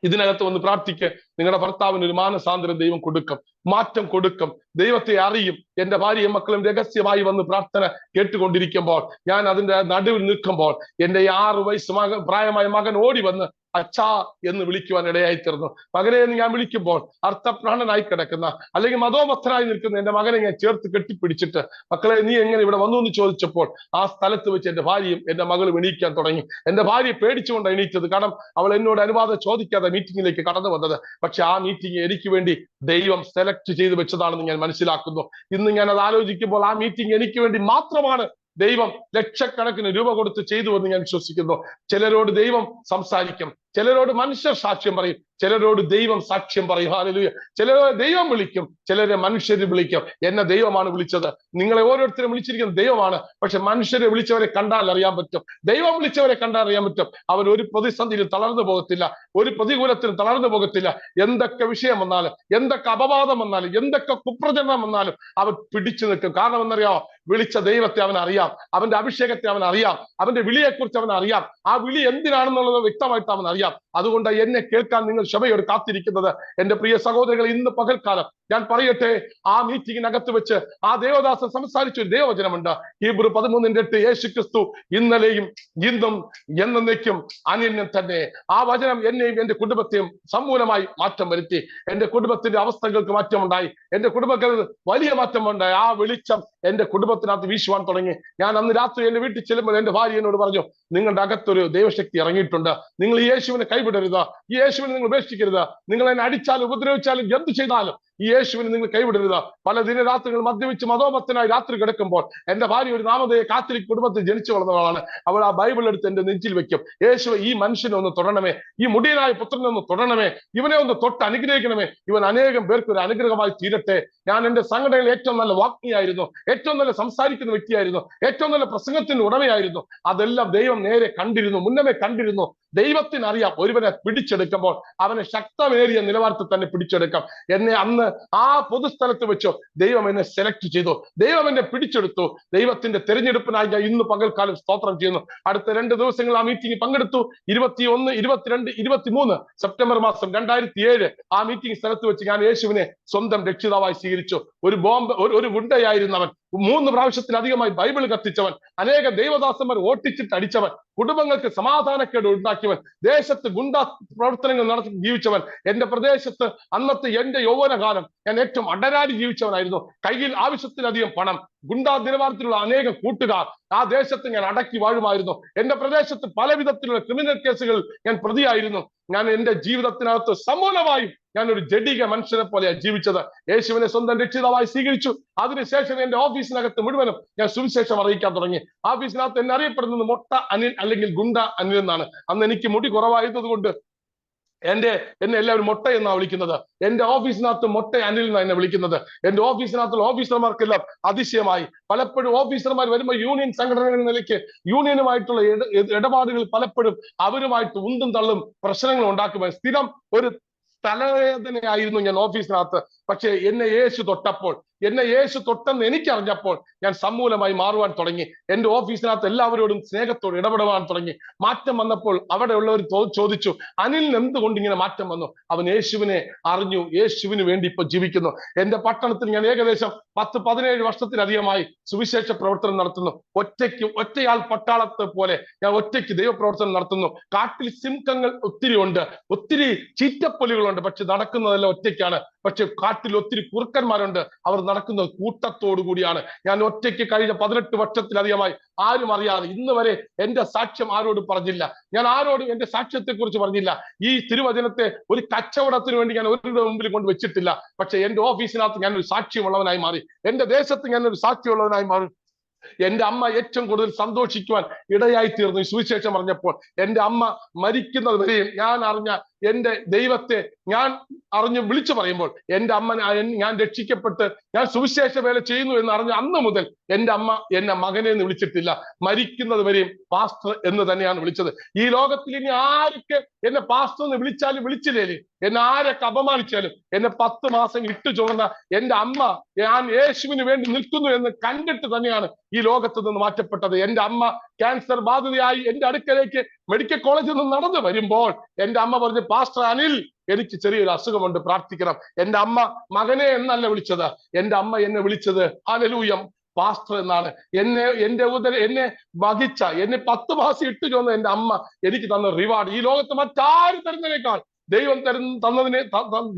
[SPEAKER 1] ഇതിനകത്ത് വന്ന് പ്രാർത്ഥിക്ക്, നിങ്ങളുടെ ഭർത്താവിന് ഒരു മാനസാന്തരം ദൈവം കൊടുക്കും, മാറ്റം കൊടുക്കും, ദൈവത്തെ അറിയും. എന്റെ ഭാര്യയും മക്കളും രഹസ്യമായി വന്ന് പ്രാർത്ഥന കേട്ടുകൊണ്ടിരിക്കുമ്പോൾ ഞാൻ അതിന്റെ നടുവിൽ നിൽക്കുമ്പോൾ എന്റെ 6 വയസ്സ് പ്രായമായ മകൻ ഓടി വന്ന് അച്ഛാ എന്ന് വിളിക്കുവാൻ ഇടയായി തീർന്നു. മകനെ എന്ന് ഞാൻ വിളിക്കുമ്പോൾ അർത്ഥപ്രാണനായി കിടക്കുന്ന അല്ലെങ്കിൽ മതോമത്തനായി നിൽക്കുന്ന എന്റെ മകനെ ഞാൻ ചേർത്ത് കെട്ടിപ്പിടിച്ചിട്ട്, മക്കളെ നീ എങ്ങനെ ഇവിടെ വന്നു എന്ന് ചോദിച്ചപ്പോൾ ആ സ്ഥലത്ത് വെച്ച് എന്റെ ഭാര്യയും എന്റെ മകളും എണീക്കാൻ തുടങ്ങി. എന്റെ ഭാര്യ പേടിച്ചുകൊണ്ട് എണീറ്റത്, കാരണം അവൾ എന്നോട് അനുവാദം ചോദിക്കാതെ മീറ്റിംഗിലേക്ക് കടന്നു വന്നത്. പക്ഷെ ആ മീറ്റിംഗ് എനിക്ക് വേണ്ടി ദൈവം സെലക്ട് ചെയ്ത് വെച്ചതാണെന്ന് ഞാൻ മനസ്സിലാക്കുന്നു. ഇന്ന് ഞാൻ അത് ആലോചിക്കുമ്പോൾ ആ മീറ്റിംഗ് എനിക്ക് വേണ്ടി മാത്രമാണ് ദൈവം ലക്ഷക്കണക്കിന് രൂപ കൊടുത്ത് ചെയ്തു എന്ന് ഞാൻ വിശ്വസിക്കുന്നു. ചിലരോട് ദൈവം സംസാരിക്കും, ചിലരോട് മനുഷ്യർ സാക്ഷ്യം പറയും, ചിലരോട് ദൈവം സാക്ഷ്യം പറയും. ഹല്ലേലൂയ. ചിലരെ ദൈവം വിളിക്കും, ചിലരെ മനുഷ്യരെ വിളിക്കും. എന്നെ ദൈവമാണ് വിളിച്ചത്. നിങ്ങളെ ഓരോരുത്തരും വിളിച്ചിരിക്കുന്നത് ദൈവമാണ്. പക്ഷെ മനുഷ്യരെ വിളിച്ചവരെ കണ്ടാൽ അറിയാൻ പറ്റും, ദൈവം വിളിച്ചവരെ കണ്ടാൽ അറിയാൻ പറ്റും. അവർ ഒരു പ്രതിസന്ധിയിലും തളർന്നു പോകത്തില്ല, ഒരു പ്രതികൂലത്തിലും തളർന്നു പോകത്തില്ല. എന്തൊക്കെ വിഷയം വന്നാലും, എന്തൊക്കെ അപവാദം വന്നാലും, എന്തൊക്കെ കുപ്രചരണം വന്നാലും അവർ പിടിച്ചു നിൽക്കും. കാരണം എന്നറിയാമോ? വിളിച്ച ദൈവത്തെ അവൻ അറിയാം, അവന്റെ അഭിഷേകത്തെ അവൻ അറിയാം, അവന്റെ വിളിയെക്കുറിച്ച് അവൻ അറിയാം, ആ വിളി എന്തിനാണെന്നുള്ളത് വ്യക്തമായിട്ട് അവൻ അറിയാം. അതുകൊണ്ട് എന്നെ കേൾക്കാൻ നിങ്ങൾ ക്ഷമയോട് കാത്തിരിക്കുന്നത്. എന്റെ പ്രിയ സഹോദരങ്ങൾ, ഇന്ന് പകൽക്കാലം ഞാൻ പറയട്ടെ, ആ മീറ്റിംഗിനകത്ത് വെച്ച് ആ ദേവദാസൻ സംസാരിച്ച ഒരു ദൈവവചനമുണ്ട്. ഹീബ്രു 13:8, യേശുക്രിസ്തു ഇന്നലെയും ഇന്നും എന്നേക്കും അനന്യം തന്നെ. ആ വചനം എന്നെയും എന്റെ കുടുംബത്തെയും സമൂലമായി മാറ്റം വരുത്തി. എന്റെ കുടുംബത്തിന്റെ അവസ്ഥകൾക്ക് മാറ്റമുണ്ടായി, എന്റെ കുടുംബത്തിൽ വലിയ മാറ്റമുണ്ടായി. ആ വെളിച്ചം എന്റെ കുടുംബത്തിനകത്ത് വീശുവാൻ തുടങ്ങി. ഞാൻ അന്ന് രാത്രി എന്റെ വീട്ടിൽ ചെല്ലുമ്പോൾ എന്റെ ഭാര്യ എന്നോട് പറഞ്ഞു, നിങ്ങളുടെ അകത്തൊരു ദൈവശക്തി ഇറങ്ങിയിട്ടുണ്ട്, നിങ്ങൾ ഈ യേശുവിനെ കൈവിടരുത്, ഈ യേശുവിനെ നിങ്ങൾ ഉപേക്ഷിക്കരുത്, നിങ്ങൾ എന്നെ അടിച്ചാലും ഉപദ്രവിച്ചാലും എന്ത് ചെയ്താലും ഈ യേശുവിനെ നിങ്ങൾ കൈവിടരുത്. പല ദിനരാത്രികൾ മദ്യപിച്ച് മതോമത്തനായി രാത്രി കിടക്കുമ്പോൾ എന്റെ ഭാര്യ ഒരു നാമധേയ കാത്തലിക് കുടുംബത്തിൽ ജനിച്ചു വളർന്നവളാണ്. അവൾ ആ ബൈബിൾ എടുത്ത് എന്റെ നെഞ്ചിൽ വെക്കും. യേശു, ഈ മനുഷ്യനെ ഒന്ന് തൊടണമേ, ഈ മുടിയനായ പുത്രനെ ഒന്ന് തൊടണമേ, ഇവനെ ഒന്ന് തൊട്ട് അനുഗ്രഹിക്കണമേ, ഇവൻ അനേകം പേർക്ക് ഒരു അനുഗ്രഹമായി തീരട്ടെ. ഞാൻ എന്റെ സംഘടനയിൽ ഏറ്റവും നല്ല വാഗ്മിയായിരുന്നു, ഏറ്റവും നല്ല സംസാരിക്കുന്ന വ്യക്തിയായിരുന്നു, ഏറ്റവും നല്ല പ്രസംഗത്തിന്റെ ഉടമയായിരുന്നു. അതെല്ലാം ദൈവം നേരെ കണ്ടിരുന്നു, മുന്നമേ കണ്ടിരുന്നു. ദൈവത്തിനറിയാം ഒരുവനെ പിടിച്ചെടുക്കുമ്പോൾ അവനെ ശക്തമേറിയ നിലവാരത്തിൽ തന്നെ പിടിച്ചെടുക്കാം. എന്നെ അന്ന് ആ പൊതുസ്ഥലത്ത് വെച്ചോ ദൈവം എന്നെ സെലക്ട് ചെയ്തു, ദൈവം എന്നെ പിടിച്ചെടുത്തു. ദൈവത്തിന്റെ തെരഞ്ഞെടുപ്പിനായി ഞാൻ ഇന്ന് പകൽക്കാലം സ്തോത്രം ചെയ്യുന്നു. അടുത്ത 2 ദിവസങ്ങൾ ആ മീറ്റിംഗിൽ പങ്കെടുത്തു. 21, 22, 23 സെപ്റ്റംബർ മാസം 2007 ആ മീറ്റിംഗ് സ്ഥലത്ത് വെച്ച് ഞാൻ യേശുവിനെ സ്വന്തം രക്ഷിതാവായി സ്വീകരിച്ചു. ഒരു ഗുണ്ടയായിരുന്നവൻ, 3 പ്രാവശ്യത്തിലധികമായി ബൈബിൾ കത്തിച്ചവൻ, അനേക ദൈവദാസന്മാർ ഓട്ടിച്ചിട്ട് അടിച്ചവൻ, കുടുംബങ്ങൾക്ക് സമാധാനക്കേട് ഉണ്ടാക്കിയവൻ, ദേശത്ത് ഗുണ്ടാ പ്രവർത്തനങ്ങൾ നടത്തി ജീവിച്ചവൻ, എന്റെ പ്രദേശത്ത് അന്നത്തെ എന്റെ യൗവനകാലം ഞാൻ ഏറ്റവും അടരാടി ജീവിച്ചവനായിരുന്നു. കയ്യിൽ ആവശ്യത്തിലധികം പണം, ഗുണ്ടാ നിലവാരത്തിലുള്ള അനേകം കൂട്ടുകാർ, ആ ദേശത്ത് ഞാൻ അടക്കി വാഴുമായിരുന്നു. എന്റെ പ്രദേശത്ത് പല വിധത്തിലുള്ള ക്രിമിനൽ കേസുകൾ ഞാൻ പ്രതിയായിരുന്നു. ഞാൻ എന്റെ ജീവിതത്തിനകത്ത് സമൂലമായും ഞാൻ ഒരു ജഡിക മനുഷ്യനെ പോലെയാണ് ജീവിച്ചത്. യേശുവിനെ സ്വന്തം രക്ഷിതാവായി സ്വീകരിച്ചു. അതിനുശേഷം എന്റെ ഓഫീസിനകത്ത് മുഴുവനും ഞാൻ സുവിശേഷം അറിയിക്കാൻ തുടങ്ങി. ഓഫീസിനകത്ത് എന്നെ അറിയപ്പെടുന്നത് മൊട്ട അനിൽ അല്ലെങ്കിൽ ഗുണ്ട അനിൽ എന്നാണ്. അന്ന് എനിക്ക് മുടി കുറവായിരുന്നത് കൊണ്ട് എന്നെ എല്ലാവരും മൊട്ട എന്നാണ് വിളിക്കുന്നത്. എന്റെ ഓഫീസിനകത്ത് മൊട്ട അനിൽ എന്നാണ് എന്നെ വിളിക്കുന്നത്. എന്റെ ഓഫീസിനകത്തുള്ള ഓഫീസർമാർക്കെല്ലാം അതിശയമായി. പലപ്പോഴും ഓഫീസർമാർ വരുമ്പോൾ യൂണിയൻ സംഘടനകൾ നിലയ്ക്ക് യൂണിയനുമായിട്ടുള്ള ഇടപാടുകൾ പലപ്പോഴും അവരുമായിട്ട് ഉന്തും തള്ളും പ്രശ്നങ്ങൾ ഉണ്ടാക്കുമ്പോൾ സ്ഥിരം ഒരു തലവേദനയായിരുന്നു ഞാൻ ഓഫീസിനകത്ത്. പക്ഷെ എന്നെ യേശു തൊട്ടെന്ന് എനിക്കറിഞ്ഞപ്പോൾ ഞാൻ സമൂലമായി മാറുവാൻ തുടങ്ങി. എന്റെ ഓഫീസിനകത്ത് എല്ലാവരോടും സ്നേഹത്തോട് ഇടപെടുവാൻ തുടങ്ങി. മാറ്റം വന്നപ്പോൾ അവിടെ ഉള്ളവർ ചോദിച്ചു, അനിലിന് എന്തുകൊണ്ട് ഇങ്ങനെ മാറ്റം വന്നു? അവൻ യേശുവിനെ അറിഞ്ഞു, യേശുവിന് വേണ്ടി ഇപ്പൊ ജീവിക്കുന്നു. എന്റെ പട്ടണത്തിൽ ഞാൻ ഏകദേശം 10-17 വർഷത്തിലധികമായി സുവിശേഷ പ്രവർത്തനം നടത്തുന്നു. ഒറ്റയാൾ പട്ടാളത്തെ പോലെ ഞാൻ ഒറ്റയ്ക്ക് ദൈവപ്രവർത്തനം നടത്തുന്നു. കാട്ടിൽ സിംഹങ്ങൾ ഒത്തിരി ഉണ്ട്, ഒത്തിരി ചീറ്റപ്പൊലികളുണ്ട്, പക്ഷെ നടക്കുന്നതെല്ലാം ഒറ്റയ്ക്കാണ്. പക്ഷെ കാട്ടിൽ ഒത്തിരി കുറുക്കന്മാരുണ്ട്, അവർ നടക്കുന്ന കൂട്ടത്തോടു കൂടിയാണ്. ഞാൻ ഒറ്റയ്ക്ക് കഴിഞ്ഞ 18 വർഷത്തിലധികമായി ആരും അറിയാതെ ഇന്ന് വരെ എന്റെ സാക്ഷ്യം ആരോടും പറഞ്ഞില്ല. ഞാൻ ആരോടും എന്റെ സാക്ഷ്യത്തെ കുറിച്ച് പറഞ്ഞില്ല. ഈ തിരുവചനത്തെ ഒരു കച്ചവടത്തിന് വേണ്ടി ഞാൻ ഒരു മുമ്പിൽ കൊണ്ട് വെച്ചിട്ടില്ല. പക്ഷെ എന്റെ ഓഫീസിനകത്ത് ഞാൻ ഒരു സാക്ഷ്യമുള്ളവനായി മാറി. എന്റെ ദേശത്ത് ഞാൻ ഒരു സാക്ഷ്യമുള്ളവനായി മാറി. എന്റെ അമ്മ ഏറ്റവും കൂടുതൽ സന്തോഷിക്കുവാൻ ഇടയായി തീർന്നു ഈ സുവിശേഷം പറഞ്ഞപ്പോൾ. എന്റെ അമ്മ മരിക്കുന്നത് വരെയും ഞാൻ അറിഞ്ഞ എന്റെ ദൈവത്തെ ഞാൻ അറിഞ്ഞ് വിളിച്ചു പറയുമ്പോൾ, എന്റെ അമ്മ ഞാൻ രക്ഷിക്കപ്പെട്ട് ഞാൻ സുവിശേഷ വേല ചെയ്യുന്നു എന്ന് അറിഞ്ഞ അന്ന് മുതൽ എന്റെ അമ്മ എന്നെ മകനെ എന്ന് വിളിച്ചിട്ടില്ല. മരിക്കുന്നത് വരെയും പാസ്റ്റർ എന്ന് തന്നെയാണ് വിളിച്ചത്. ഈ ലോകത്തിൽ ഇനി ആരൊക്കെ എന്നെ പാസ്റ്റർ എന്ന് വിളിച്ചാലും വിളിച്ചില്ലേ, എന്നെ ആരൊക്കെ അപമാനിച്ചാലും, എന്നെ 10 മാസം ഇട്ടു ചുമന്ന എന്റെ അമ്മ ഞാൻ യേശുവിന് വേണ്ടി നിൽക്കുന്നു എന്ന് കണ്ടിട്ട് തന്നെയാണ് ഈ ലോകത്ത് നിന്ന് മാറ്റപ്പെട്ടത്. എന്റെ അമ്മ ക്യാൻസർ ബാധിതയായി എന്റെ അടുക്കലേക്ക് മെഡിക്കൽ കോളേജിൽ നിന്ന് നടന്നു വരുമ്പോൾ എന്റെ അമ്മ പറഞ്ഞു, പാസ്റ്റർ അനിൽ, എനിക്ക് ചെറിയൊരു അസുഖമുണ്ട്, പ്രാർത്ഥിക്കണം. എന്റെ അമ്മ മകനെ എന്നല്ല വിളിച്ചത്. എന്റെ അമ്മ എന്നെ വിളിച്ചത് ഹല്ലേലൂയ പാസ്റ്റർ എന്നാണ്. എന്നെ വഹിച്ച, എന്നെ 10 മാസം ഇട്ടു ചോന്ന എന്റെ അമ്മ എനിക്ക് തന്ന റിവാർഡ് ഈ ലോകത്ത് മറ്റാരും തരുന്നതിനേക്കാൾ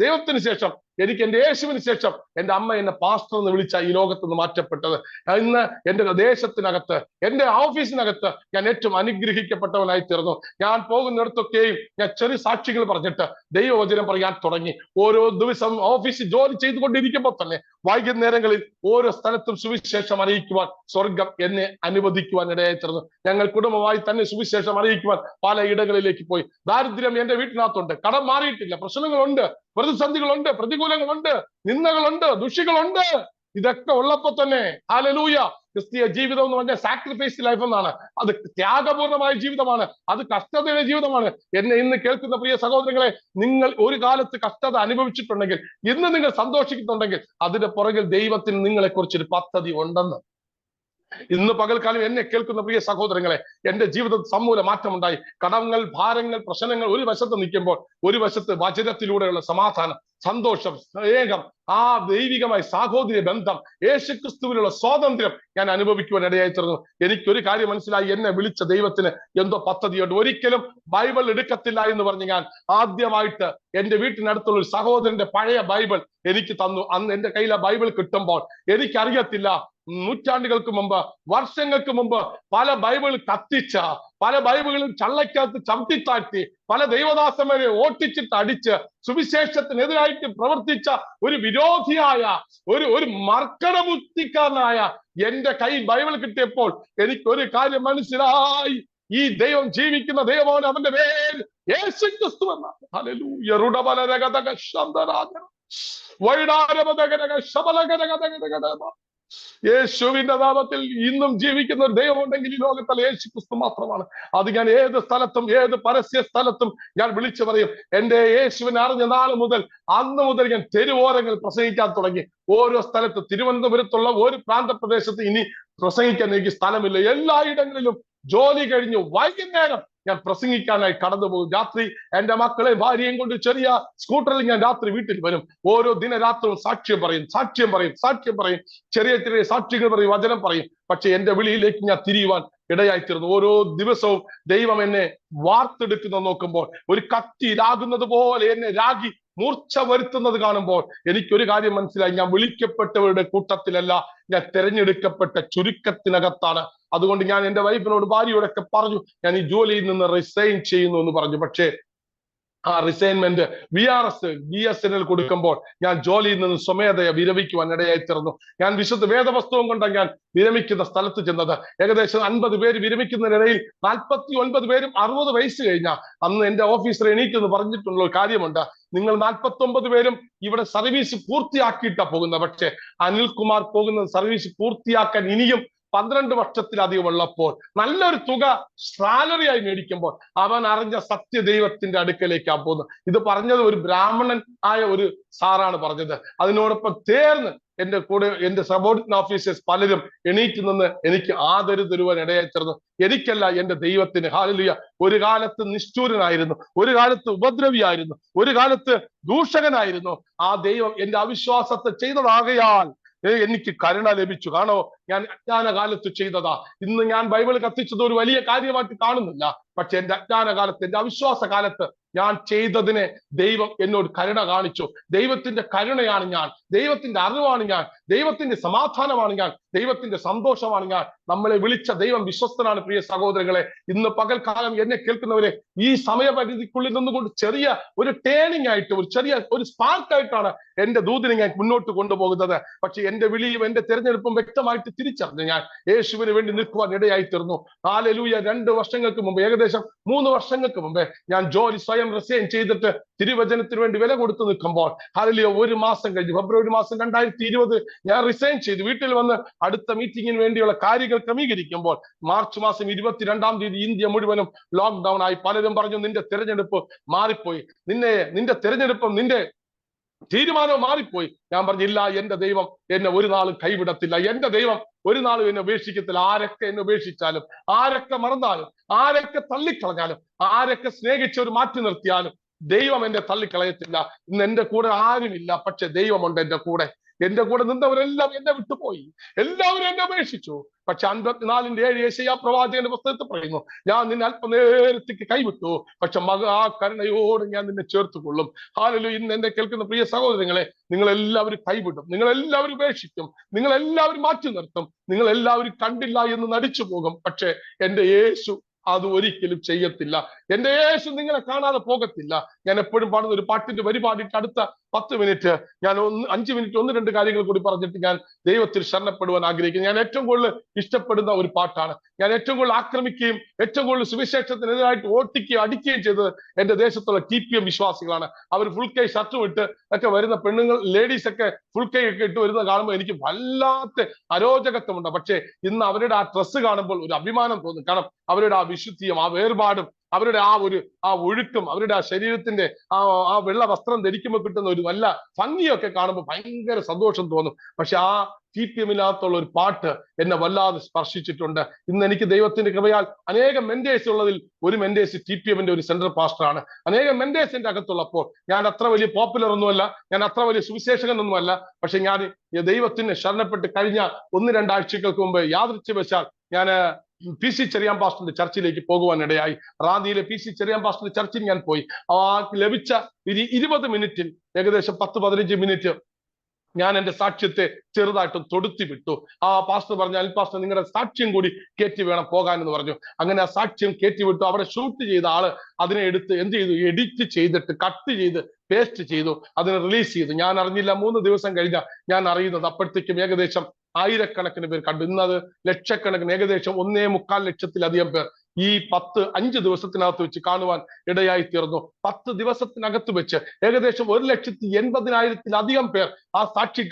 [SPEAKER 1] ദൈവത്തിന് ശേഷം, എനിക്ക് എന്റെ യേശുവിന് ശേഷം എന്റെ അമ്മ എന്നെ പാസ്റ്റർ എന്ന് വിളിച്ച ഈ ലോകത്ത് നിന്ന് മാറ്റപ്പെട്ടത്. ഇന്ന് എന്റെ ദേശത്തിനകത്ത്, എന്റെ ഓഫീസിനകത്ത് ഞാൻ ഏറ്റവും അനുഗ്രഹിക്കപ്പെട്ടവനായി തീർന്നു. ഞാൻ പോകുന്നിടത്തൊക്കെയും ഞാൻ ചെറിയ സാക്ഷികൾ പറഞ്ഞിട്ട് ദൈവവചനം പറയാൻ തുടങ്ങി. ഓരോ ദിവസം ഓഫീസിൽ ജോലി ചെയ്തുകൊണ്ടിരിക്കുമ്പോൾ തന്നെ വൈകുന്നേരങ്ങളിൽ ഓരോ സ്ഥലത്തും സുവിശേഷം അറിയിക്കുവാൻ സ്വർഗം എന്നെ അനുവദിക്കുവാൻ ഇടയായി തീർന്നു. ഞങ്ങൾ കുടുംബമായി തന്നെ സുവിശേഷം അറിയിക്കുവാൻ പല ഇടങ്ങളിലേക്ക് പോയി. ദാരിദ്ര്യം എന്റെ വീട്ടിനകത്തുണ്ട്, കടം മാറിയിട്ടില്ല, പ്രശ്നങ്ങളുണ്ട്, പ്രതിസന്ധികളുണ്ട്, പ്രതികൂലങ്ങളുണ്ട്, നിന്ദകളുണ്ട്, ദുഷികളുണ്ട്. ഇതൊക്കെ ഉള്ളപ്പോ തന്നെ ഹല്ലേലൂയ, ക്രിസ്തീയ ജീവിതം എന്ന് പറഞ്ഞാൽ സാക്രിഫൈസ് ലൈഫ് എന്നാണ്. അത് ത്യാഗപൂർണമായ ജീവിതമാണ്, അത് കഷ്ടതയുടെ ജീവിതമാണ്. എന്നെ ഇന്ന് കേൾക്കുന്ന പ്രിയ സഹോദരങ്ങളെ, നിങ്ങൾ ഒരു കാലത്ത് കഷ്ടത അനുഭവിച്ചിട്ടുണ്ടെങ്കിൽ, ഇന്ന് നിങ്ങൾ സന്തോഷിക്കുന്നുണ്ടെങ്കിൽ, അതിന്റെ പുറകിൽ ദൈവത്തിന് നിങ്ങളെ കുറിച്ചൊരു പദ്ധതി ഉണ്ടെന്ന്. ഇന്ന് പകൽക്കാലം എന്നെ കേൾക്കുന്ന പ്രിയ സഹോദരങ്ങളെ, എന്റെ ജീവിതത്തിൽ സമൂല മാറ്റമുണ്ടായി. കടങ്ങൾ, ഭാരങ്ങൾ, പ്രശ്നങ്ങൾ ഒരു വശത്ത് നിൽക്കുമ്പോൾ, ഒരു വശത്ത് വചനത്തിലൂടെയുള്ള സമാധാനം, സന്തോഷം, സ്നേഹം, ആ ദൈവികമായ സാഹോദര്യ ബന്ധം, യേശുക്രിസ്തുവിനുള്ള സ്വാതന്ത്ര്യം ഞാൻ അനുഭവിക്കുവാൻ ഇടയായി തീർന്നു. എനിക്കൊരു കാര്യം മനസ്സിലായി, എന്നെ വിളിച്ച ദൈവത്തിന് എന്തോ പദ്ധതിയുണ്ട്. ഒരിക്കലും ബൈബിൾ എടുക്കത്തില്ല എന്ന് പറഞ്ഞ് ഞാൻ ആദ്യമായിട്ട് എന്റെ വീട്ടിനടുത്തുള്ള ഒരു സഹോദരന്റെ പഴയ ബൈബിൾ എനിക്ക് തന്നു. അന്ന് എന്റെ കയ്യിൽ ആ ബൈബിൾ കിട്ടുമ്പോൾ എനിക്കറിയത്തില്ല, നൂറ്റാണ്ടുകൾക്ക് മുമ്പ്, വർഷങ്ങൾക്ക് മുമ്പ് പല ബൈബിൾ കത്തിച്ച, പല ബൈബിളും ചള്ളയ്ക്കകത്ത് ചവിട്ടിത്താഴ്ത്തി, പല ദൈവദാസന്മാരെ ഓട്ടിച്ചിട്ട് അടിച്ച് സുവിശേഷത്തിനെതിരായിട്ട് പ്രവർത്തിച്ച ഒരു വിരോധിയായ, ഒരു മർക്കടബുദ്ധിക്കാരനായ എന്റെ കയ്യിൽ ബൈബിൾ കിട്ടിയപ്പോൾ എനിക്കൊരു കാര്യം മനസ്സിലായി, ഈ ദൈവം ജീവിക്കുന്ന ദൈവമാണ്, അവന്റെ പേര് യേശുക്രിസ്തു എന്നാണ്. ഹല്ലേലൂയ. റുഡബലരഗതക ശബ്ദരാജ വൈഡാരബദഗദഗ ശബലഗദഗദഗദഗദ. യേശുവിന്റെ നാമത്തിൽ ഇന്നും ജീവിക്കുന്ന ഒരു ദൈവം ഉണ്ടെങ്കിൽ ഈ ലോകത്തിൽ യേശുക്രിസ്തു മാത്രമാണ്. അത് ഞാൻ ഏത് സ്ഥലത്തും, ഏത് പരസ്യ സ്ഥലത്തും ഞാൻ വിളിച്ചു പറയും. എന്റെ യേശുവിനെ അറിഞ്ഞ നാൾ മുതൽ, അന്ന് മുതൽ ഞാൻ തെരുവോരങ്ങൾ പ്രസംഗിക്കാൻ തുടങ്ങി. ഓരോ സ്ഥലത്ത്, തിരുവനന്തപുരത്തുള്ള ഒരു പ്രാന്തപ്രദേശത്ത് ഇനി പ്രസംഗിക്കാൻ എനിക്ക് സ്ഥലമില്ല. എല്ലായിടങ്ങളിലും ജോലി കഴിഞ്ഞു വൈകുന്നേരം ഞാൻ പ്രസംഗിക്കാനായി കടന്നു പോകും. രാത്രി എന്റെ മക്കളെ ഭാര്യയും കൊണ്ട് ചെറിയ സ്കൂട്ടറിൽ ഞാൻ രാത്രി വീട്ടിൽ വരും. ഓരോ ദിനരാത്രവും സാക്ഷ്യം പറയും. ചെറിയ ചെറിയ സാക്ഷികൾ പറയും, വചനം പറയും. പക്ഷെ എന്റെ വിളിയിലേക്ക് ഞാൻ തിരിയുവാൻ ഇടയായിത്തീർന്നു. ഓരോ ദിവസവും ദൈവം എന്നെ വാർത്തെടുക്കുന്ന നോക്കുമ്പോൾ, ഒരു കത്തി രാകുന്നത് പോലെ എന്നെ രാഗി മൂർച്ച വരുത്തുന്നത് കാണുമ്പോൾ എനിക്കൊരു കാര്യം മനസ്സിലായി, ഞാൻ വിളിക്കപ്പെട്ടവരുടെ കൂട്ടത്തിലല്ല, ഞാൻ തിരഞ്ഞെടുക്കപ്പെട്ട ചുരുക്കത്തിനകത്താണ്. അതുകൊണ്ട് ഞാൻ എന്റെ വൈഫിനോട്, ഭാര്യയോടൊക്കെ പറഞ്ഞു, ഞാൻ ഈ ജോലിയിൽ നിന്ന് റിസൈൻ ചെയ്യുന്നു എന്ന് പറഞ്ഞു. പക്ഷേ ആ റിസൈൻമെന്റ് BSNL കൊടുക്കുമ്പോൾ ഞാൻ ജോലിയിൽ നിന്ന് സ്വമേധയ വിരമിക്കുവാൻ ഇടയായിത്തീർന്നു. ഞാൻ വിശുദ്ധ വേദപുസ്തകം കൊണ്ടാണ് ഞാൻ വിരമിക്കുന്ന സ്ഥലത്ത് ചെന്നത്. ഏകദേശം 50 പേര് വിരമിക്കുന്നതിനിടയിൽ 49 പേരും 60 വയസ്സ് കഴിഞ്ഞ അന്ന് എന്റെ ഓഫീസർ എണീറ്റെന്ന് പറഞ്ഞിട്ടുള്ള ഒരു കാര്യമുണ്ട്. നിങ്ങൾ 49 പേരും ഇവിടെ സർവീസ് പൂർത്തിയാക്കിയിട്ടാ പോകുന്നത്. പക്ഷെ അനിൽകുമാർ പോകുന്നത് സർവീസ് പൂർത്തിയാക്കാൻ ഇനിയും 12 വർഷത്തിലധികം ഉള്ളപ്പോൾ നല്ലൊരു തുക സാലറി ആയി മേടിക്കുമ്പോൾ അവൻ അറിഞ്ഞ സത്യദൈവത്തിന്റെ അടുക്കലേക്കാ പോകുന്നത്. ഇത് പറഞ്ഞത് ഒരു ബ്രാഹ്മണൻ ആയ ഒരു സാറാണ് പറഞ്ഞത്. അതിനോടൊപ്പം ചേർന്ന് എന്റെ കൂടെ എന്റെ സബോർഡിനേറ്റ് ഓഫീസേഴ്സ് പലരും എണീറ്റ് നിന്ന് എനിക്ക് ആദരവ് തരുവാൻ ഇടയായിത്തീർന്നു. എനിക്കല്ല, എന്റെ ദൈവത്തിന്. ഹല്ലേലൂയ. ഒരു കാലത്ത് നിഷ്ഠൂരനായിരുന്നു, ഒരു കാലത്ത് ഉപദ്രവിയായിരുന്നു, ഒരു കാലത്ത് ദൂഷകനായിരുന്നു. ആ ദൈവം എന്റെ അവിശ്വാസത്തെ ചെയ്തതാകയാൽ എനിക്ക് കരുണ ലഭിച്ചു. കാണോ, ഞാൻ അജ്ഞാന കാലത്ത് ചെയ്തതാ. ഇന്ന് ഞാൻ ബൈബിൾ കത്തിച്ചത് ഒരു വലിയ കാര്യമായിട്ട് കാണുന്നില്ല. പക്ഷെ എന്റെ അജ്ഞാന കാലത്ത്, എന്റെ അവിശ്വാസ കാലത്ത് ഞാൻ ചെയ്തതിനെ ദൈവം എന്നോട് കരുണ കാണിച്ചു. ദൈവത്തിന്റെ കരുണയാണ് ഞാൻ, ദൈവത്തിന്റെ അറിവാണ് ഞാൻ, ദൈവത്തിന്റെ സമാധാനമാണ് ഞാൻ, ദൈവത്തിന്റെ സന്തോഷമാണ് ഞാൻ. നമ്മളെ വിളിച്ച ദൈവം വിശ്വസ്തനാണ്. പ്രിയ സഹോദരങ്ങളെ, ഇന്ന് പകൽക്കാലം എന്നെ കേൾക്കുന്നവരെ, ഈ സമയപരിധിക്കുള്ളിൽ നിന്നുകൊണ്ട് ചെറിയ ഒരു ടേണിംഗ് ആയിട്ട്, ഒരു സ്പാർക്കായിട്ടാണ് എന്റെ ദൂതിനെ ഞാൻ മുന്നോട്ട് കൊണ്ടുപോകുന്നത്. പക്ഷെ എന്റെ വിളിയും എന്റെ തെരഞ്ഞെടുപ്പും വ്യക്തമായിട്ട് തിരിച്ചറിഞ്ഞ് ഞാൻ യേശുവിന് വേണ്ടി നിൽക്കുവാൻ ഇടയായി തീർന്നു. ഹല്ലേലൂയ. 2 വർഷങ്ങൾക്ക് മുമ്പ്, ഏകദേശം 3 വർഷങ്ങൾക്ക് മുമ്പേ ഞാൻ ജോലി സ്വയം റിസൈൻ ചെയ്തിട്ട് തിരുവചനത്തിന് വേണ്ടി വില കൊടുത്തു നിൽക്കുമ്പോൾ, ഹല്ലേലൂയ, 1 മാസം കഴിഞ്ഞ് ഫെബ്രുവരി മാസം 2020 ഞാൻ റിസൈൻ ചെയ്ത് വീട്ടിൽ വന്ന് അടുത്ത മീറ്റിംഗിന് വേണ്ടിയുള്ള കാര്യങ്ങൾ ക്രമീകരിക്കുമ്പോൾ, മാർച്ച് മാസം 22-ാം തീയതി ഇന്ത്യ മുഴുവനും ലോക്ക്ഡൌൺ ആയി. പലരും പറഞ്ഞു നിന്റെ തെരഞ്ഞെടുപ്പ് മാറിപ്പോയി, നിന്റെ തെരഞ്ഞെടുപ്പും നിന്റെ തീരുമാനവും മാറിപ്പോയി. ഞാൻ പറഞ്ഞില്ല, എന്റെ ദൈവം എന്നെ ഒരു നാളും കൈവിടത്തില്ല. എന്റെ ദൈവം ഒരു നാളും എന്നെ ഉപേക്ഷിക്കത്തില്ല. ആരൊക്കെ എന്നെ ഉപേക്ഷിച്ചാലും, ആരൊക്കെ മറന്നാലും, ആരൊക്കെ തള്ളിക്കളഞ്ഞാലും, ആരൊക്കെ സ്നേഹിച്ചവർ മാറ്റി നിർത്തിയാലും ദൈവം എന്നെ തള്ളിക്കളയത്തില്ല. ഇന്ന് എന്റെ കൂടെ ആരുമില്ല, പക്ഷെ ദൈവമുണ്ട് എന്റെ കൂടെ. എന്റെ കൂടെ നിന്നവരെല്ലാം എന്നെ വിട്ടുപോയി, എല്ലാവരും എന്നെ ഉപേക്ഷിച്ചു. പക്ഷെ 54:7 യെശയ്യാ പ്രവാചകന്റെ പുസ്തകത്തിൽ പറയുന്നു, ഞാൻ നിന്നെ അല്പനേരത്തേക്ക് കൈവിട്ടു, പക്ഷെ ആ കരുണയോട് ഞാൻ നിന്നെ ചേർത്തുകൊള്ളും. ഹല്ലേലൂയ. ഇന്ന് എന്നെ കേൾക്കുന്ന പ്രിയ സഹോദരങ്ങളെ, നിങ്ങൾ എല്ലാവരും കൈവിടും, നിങ്ങൾ എല്ലാവരും ഉപേക്ഷിക്കും, നിങ്ങൾ എല്ലാവരും മാറ്റി നിർത്തും, നിങ്ങൾ എല്ലാവരും കണ്ടില്ല എന്ന് നടിച്ചു പോകും. പക്ഷെ എന്റെ യേശു അത് ഒരിക്കലും ചെയ്യത്തില്ല. എന്റെ യേശു നിങ്ങളെ കാണാതെ പോകത്തില്ല. ഞാൻ എപ്പോഴും പാടുന്ന ഒരു പാട്ടിന്റെ വരി പാടിയിട്ട് അടുത്ത 10 മിനിറ്റ് ഞാൻ 5 മിനിറ്റ് 1-2 കാര്യങ്ങൾ കൂടി പറഞ്ഞിട്ട് ഞാൻ ദൈവത്തിൽ ശരണപ്പെടുവാൻ ആഗ്രഹിക്കുന്നു. ഞാൻ ഏറ്റവും കൂടുതൽ ഇഷ്ടപ്പെടുന്ന ഒരു പാട്ടാണ്. ഞാൻ ഏറ്റവും കൂടുതൽ ആക്രമിക്കുകയും ഏറ്റവും കൂടുതൽ സുവിശേഷത്തിനെതിരായിട്ട് ഓട്ടിക്കുകയും അടിക്കുകയും ചെയ്തത് എന്റെ ദേശത്തുള്ള TPM വിശ്വാസികളാണ്. അവർ ഫുൾ കൈ ഷർട്ടും ഇട്ട് ഒക്കെ വരുന്ന പെണ്ണുങ്ങൾ, ലേഡീസ് ഒക്കെ ഫുൾ കൈ ഒക്കെ ഇട്ട് വരുന്ന കാണുമ്പോൾ എനിക്ക് വല്ലാത്ത അരോചകത്വമുണ്ട്. പക്ഷേ ഇന്ന് അവരുടെ ആ ഡ്രസ്സ് കാണുമ്പോൾ ഒരു അഭിമാനം തോന്നും. കാരണം അവരുടെ ആ വിശുദ്ധിയും ആ വേർപാടും അവരുടെ ആ ഒഴുക്കും, അവരുടെ ആ ശരീരത്തിന്റെ ആ വെള്ള വസ്ത്രം ധരിക്കുമ്പോൾ കിട്ടുന്ന ഒരു നല്ല ഭംഗിയൊക്കെ കാണുമ്പോൾ ഭയങ്കര സന്തോഷം തോന്നും. പക്ഷെ ആ TPM-നകത്തുള്ള ഒരു പാട്ട് എന്നെ വല്ലാതെ സ്പർശിച്ചിട്ടുണ്ട്. ഇന്ന് എനിക്ക് ദൈവത്തിന്റെ കൃപയാൽ അനേകം മെന്റേഴ്സ് ഉള്ളതിൽ ഒരു മെന്റേഴ്സ് TPM-ന്റെ ഒരു സെൻട്രൽ പാസ്റ്ററാണ്. അനേകം മെന്റേഴ്സിന്റെ അകത്തുള്ളപ്പോൾ ഞാൻ അത്ര വലിയ പോപ്പുലർ ഒന്നുമല്ല, ഞാൻ അത്ര വലിയ സുവിശേഷകനൊന്നുമല്ല. പക്ഷെ ഞാൻ ദൈവത്തിന് ശരണപ്പെട്ട് കഴിഞ്ഞ 1-2 ആഴ്ചകൾക്ക് മുമ്പ് യാദൃച്ഛവശാൽ ഞാൻ PC ചെറിയാൻ പാസ്റ്ററിന്റെ ചർച്ചിലേക്ക് പോകുവാൻ ഇടയായി. റാന്നിയിലെ PC ചെറിയാൻ പാസ്റ്ററിന്റെ ചർച്ചിൽ ഞാൻ പോയി. ആ ലഭിച്ച 20 മിനിറ്റിൽ ഏകദേശം 10-15 മിനിറ്റ് ഞാൻ എന്റെ സാക്ഷ്യത്തെ ചെറുതായിട്ടും തൊടുത്തി വിട്ടു. ആ പാസ്റ്റർ പറഞ്ഞു, അൽ പാസ്റ്റർ നിങ്ങളുടെ സാക്ഷ്യം കൂടി കയറ്റി വേണം പോകാൻ എന്ന് പറഞ്ഞു. അങ്ങനെ ആ സാക്ഷ്യം കയറ്റി വിട്ടു. അവിടെ ഷൂട്ട് ചെയ്ത ആള് അതിനെ എടുത്ത് എന്ത് ചെയ്തു, എഡിറ്റ് ചെയ്തിട്ട് കട്ട് ചെയ്ത് പേസ്റ്റ് ചെയ്തു, അതിനെ റിലീസ് ചെയ്തു. ഞാൻ അറിഞ്ഞില്ല, 3 ദിവസം കഴിഞ്ഞ ഞാൻ അറിയുന്നത്. അപ്പോഴത്തേക്കും ഏകദേശം 1000-കണക്കിന് പേർ കണ്ടു. ഇന്നത് ലക്ഷക്കണക്കിന്, ഏകദേശം 1.25 ലക്ഷത്തിലധികം പേർ ഈ 5 ദിവസത്തിനകത്ത് വെച്ച് കാണുവാൻ ഇടയായി തീർന്നു. 10 ദിവസത്തിനകത്ത് വെച്ച് ഏകദേശം 1,80,000-ലധികം പേർ ആ സാക്ഷി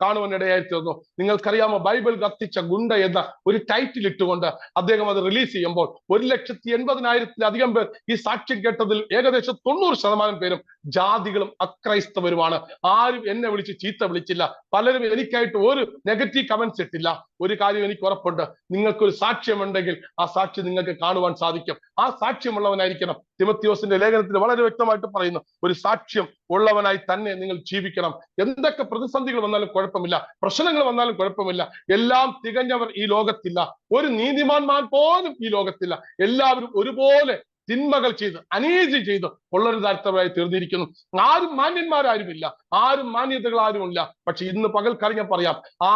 [SPEAKER 1] കാണുവാൻ ഇടയായി തീർന്നു. നിങ്ങൾക്കറിയാമോ, ബൈബിൾ കത്തിച്ച ഗുണ്ട എന്ന ഒരു ടൈറ്റിൽ ഇട്ടുകൊണ്ട് അദ്ദേഹം അത് റിലീസ് ചെയ്യുമ്പോൾ 1,80,000-ലധികം പേർ ഈ സാക്ഷ്യം കേട്ടതിൽ ഏകദേശം 90% പേരും ജാതികളും അക്രൈസ്തവരുമാണ്. ആരും എന്നെ വിളിച്ച് ചീത്ത വിളിച്ചില്ല. പലരും എനിക്കായിട്ട് ഒരു നെഗറ്റീവ് കമന്റ്സ് ഇട്ടില്ല. ഒരു കാര്യം എനിക്ക് ഉറപ്പുണ്ട്, നിങ്ങൾക്കൊരു സാക്ഷ്യമുണ്ടെങ്കിൽ ആ സാക്ഷ്യം നിങ്ങൾക്ക് കാണുവാൻ സാധിക്കും. ആ സാക്ഷ്യമുള്ളവനായിരിക്കണം. തിമോത്തിയോസിന്റെ ലേഖനത്തിൽ വളരെ വ്യക്തമായിട്ട് പറയുന്നു, ഒരു സാക്ഷ്യം ഉള്ളവനായി തന്നെ നിങ്ങൾ ജീവിക്കണം. എന്തൊക്കെ പ്രതിസന്ധികൾ വന്നാലും കുഴപ്പമില്ല, പ്രശ്നങ്ങൾ വന്നാലും കുഴപ്പമില്ല, എല്ലാം തികഞ്ഞവർ ഈ ലോകത്തില്ല. ഒരു നീതിമാന്മാർ പോലും ഈ ലോകത്തില്ല. എല്ലാവരും ഒരുപോലെ തിന്മകൾ ചെയ്ത് അനീതി ചെയ്ത് കൊള്ളരുതാത്തവരായി തീർന്നിരിക്കുന്നു. ആരും മാന്യന്മാരാരുമില്ല, ആരും മാന്യതകൾ ആരുമില്ല. പക്ഷെ ഇന്ന് പകൽക്കാലം ഞാൻ പറയാം, ആ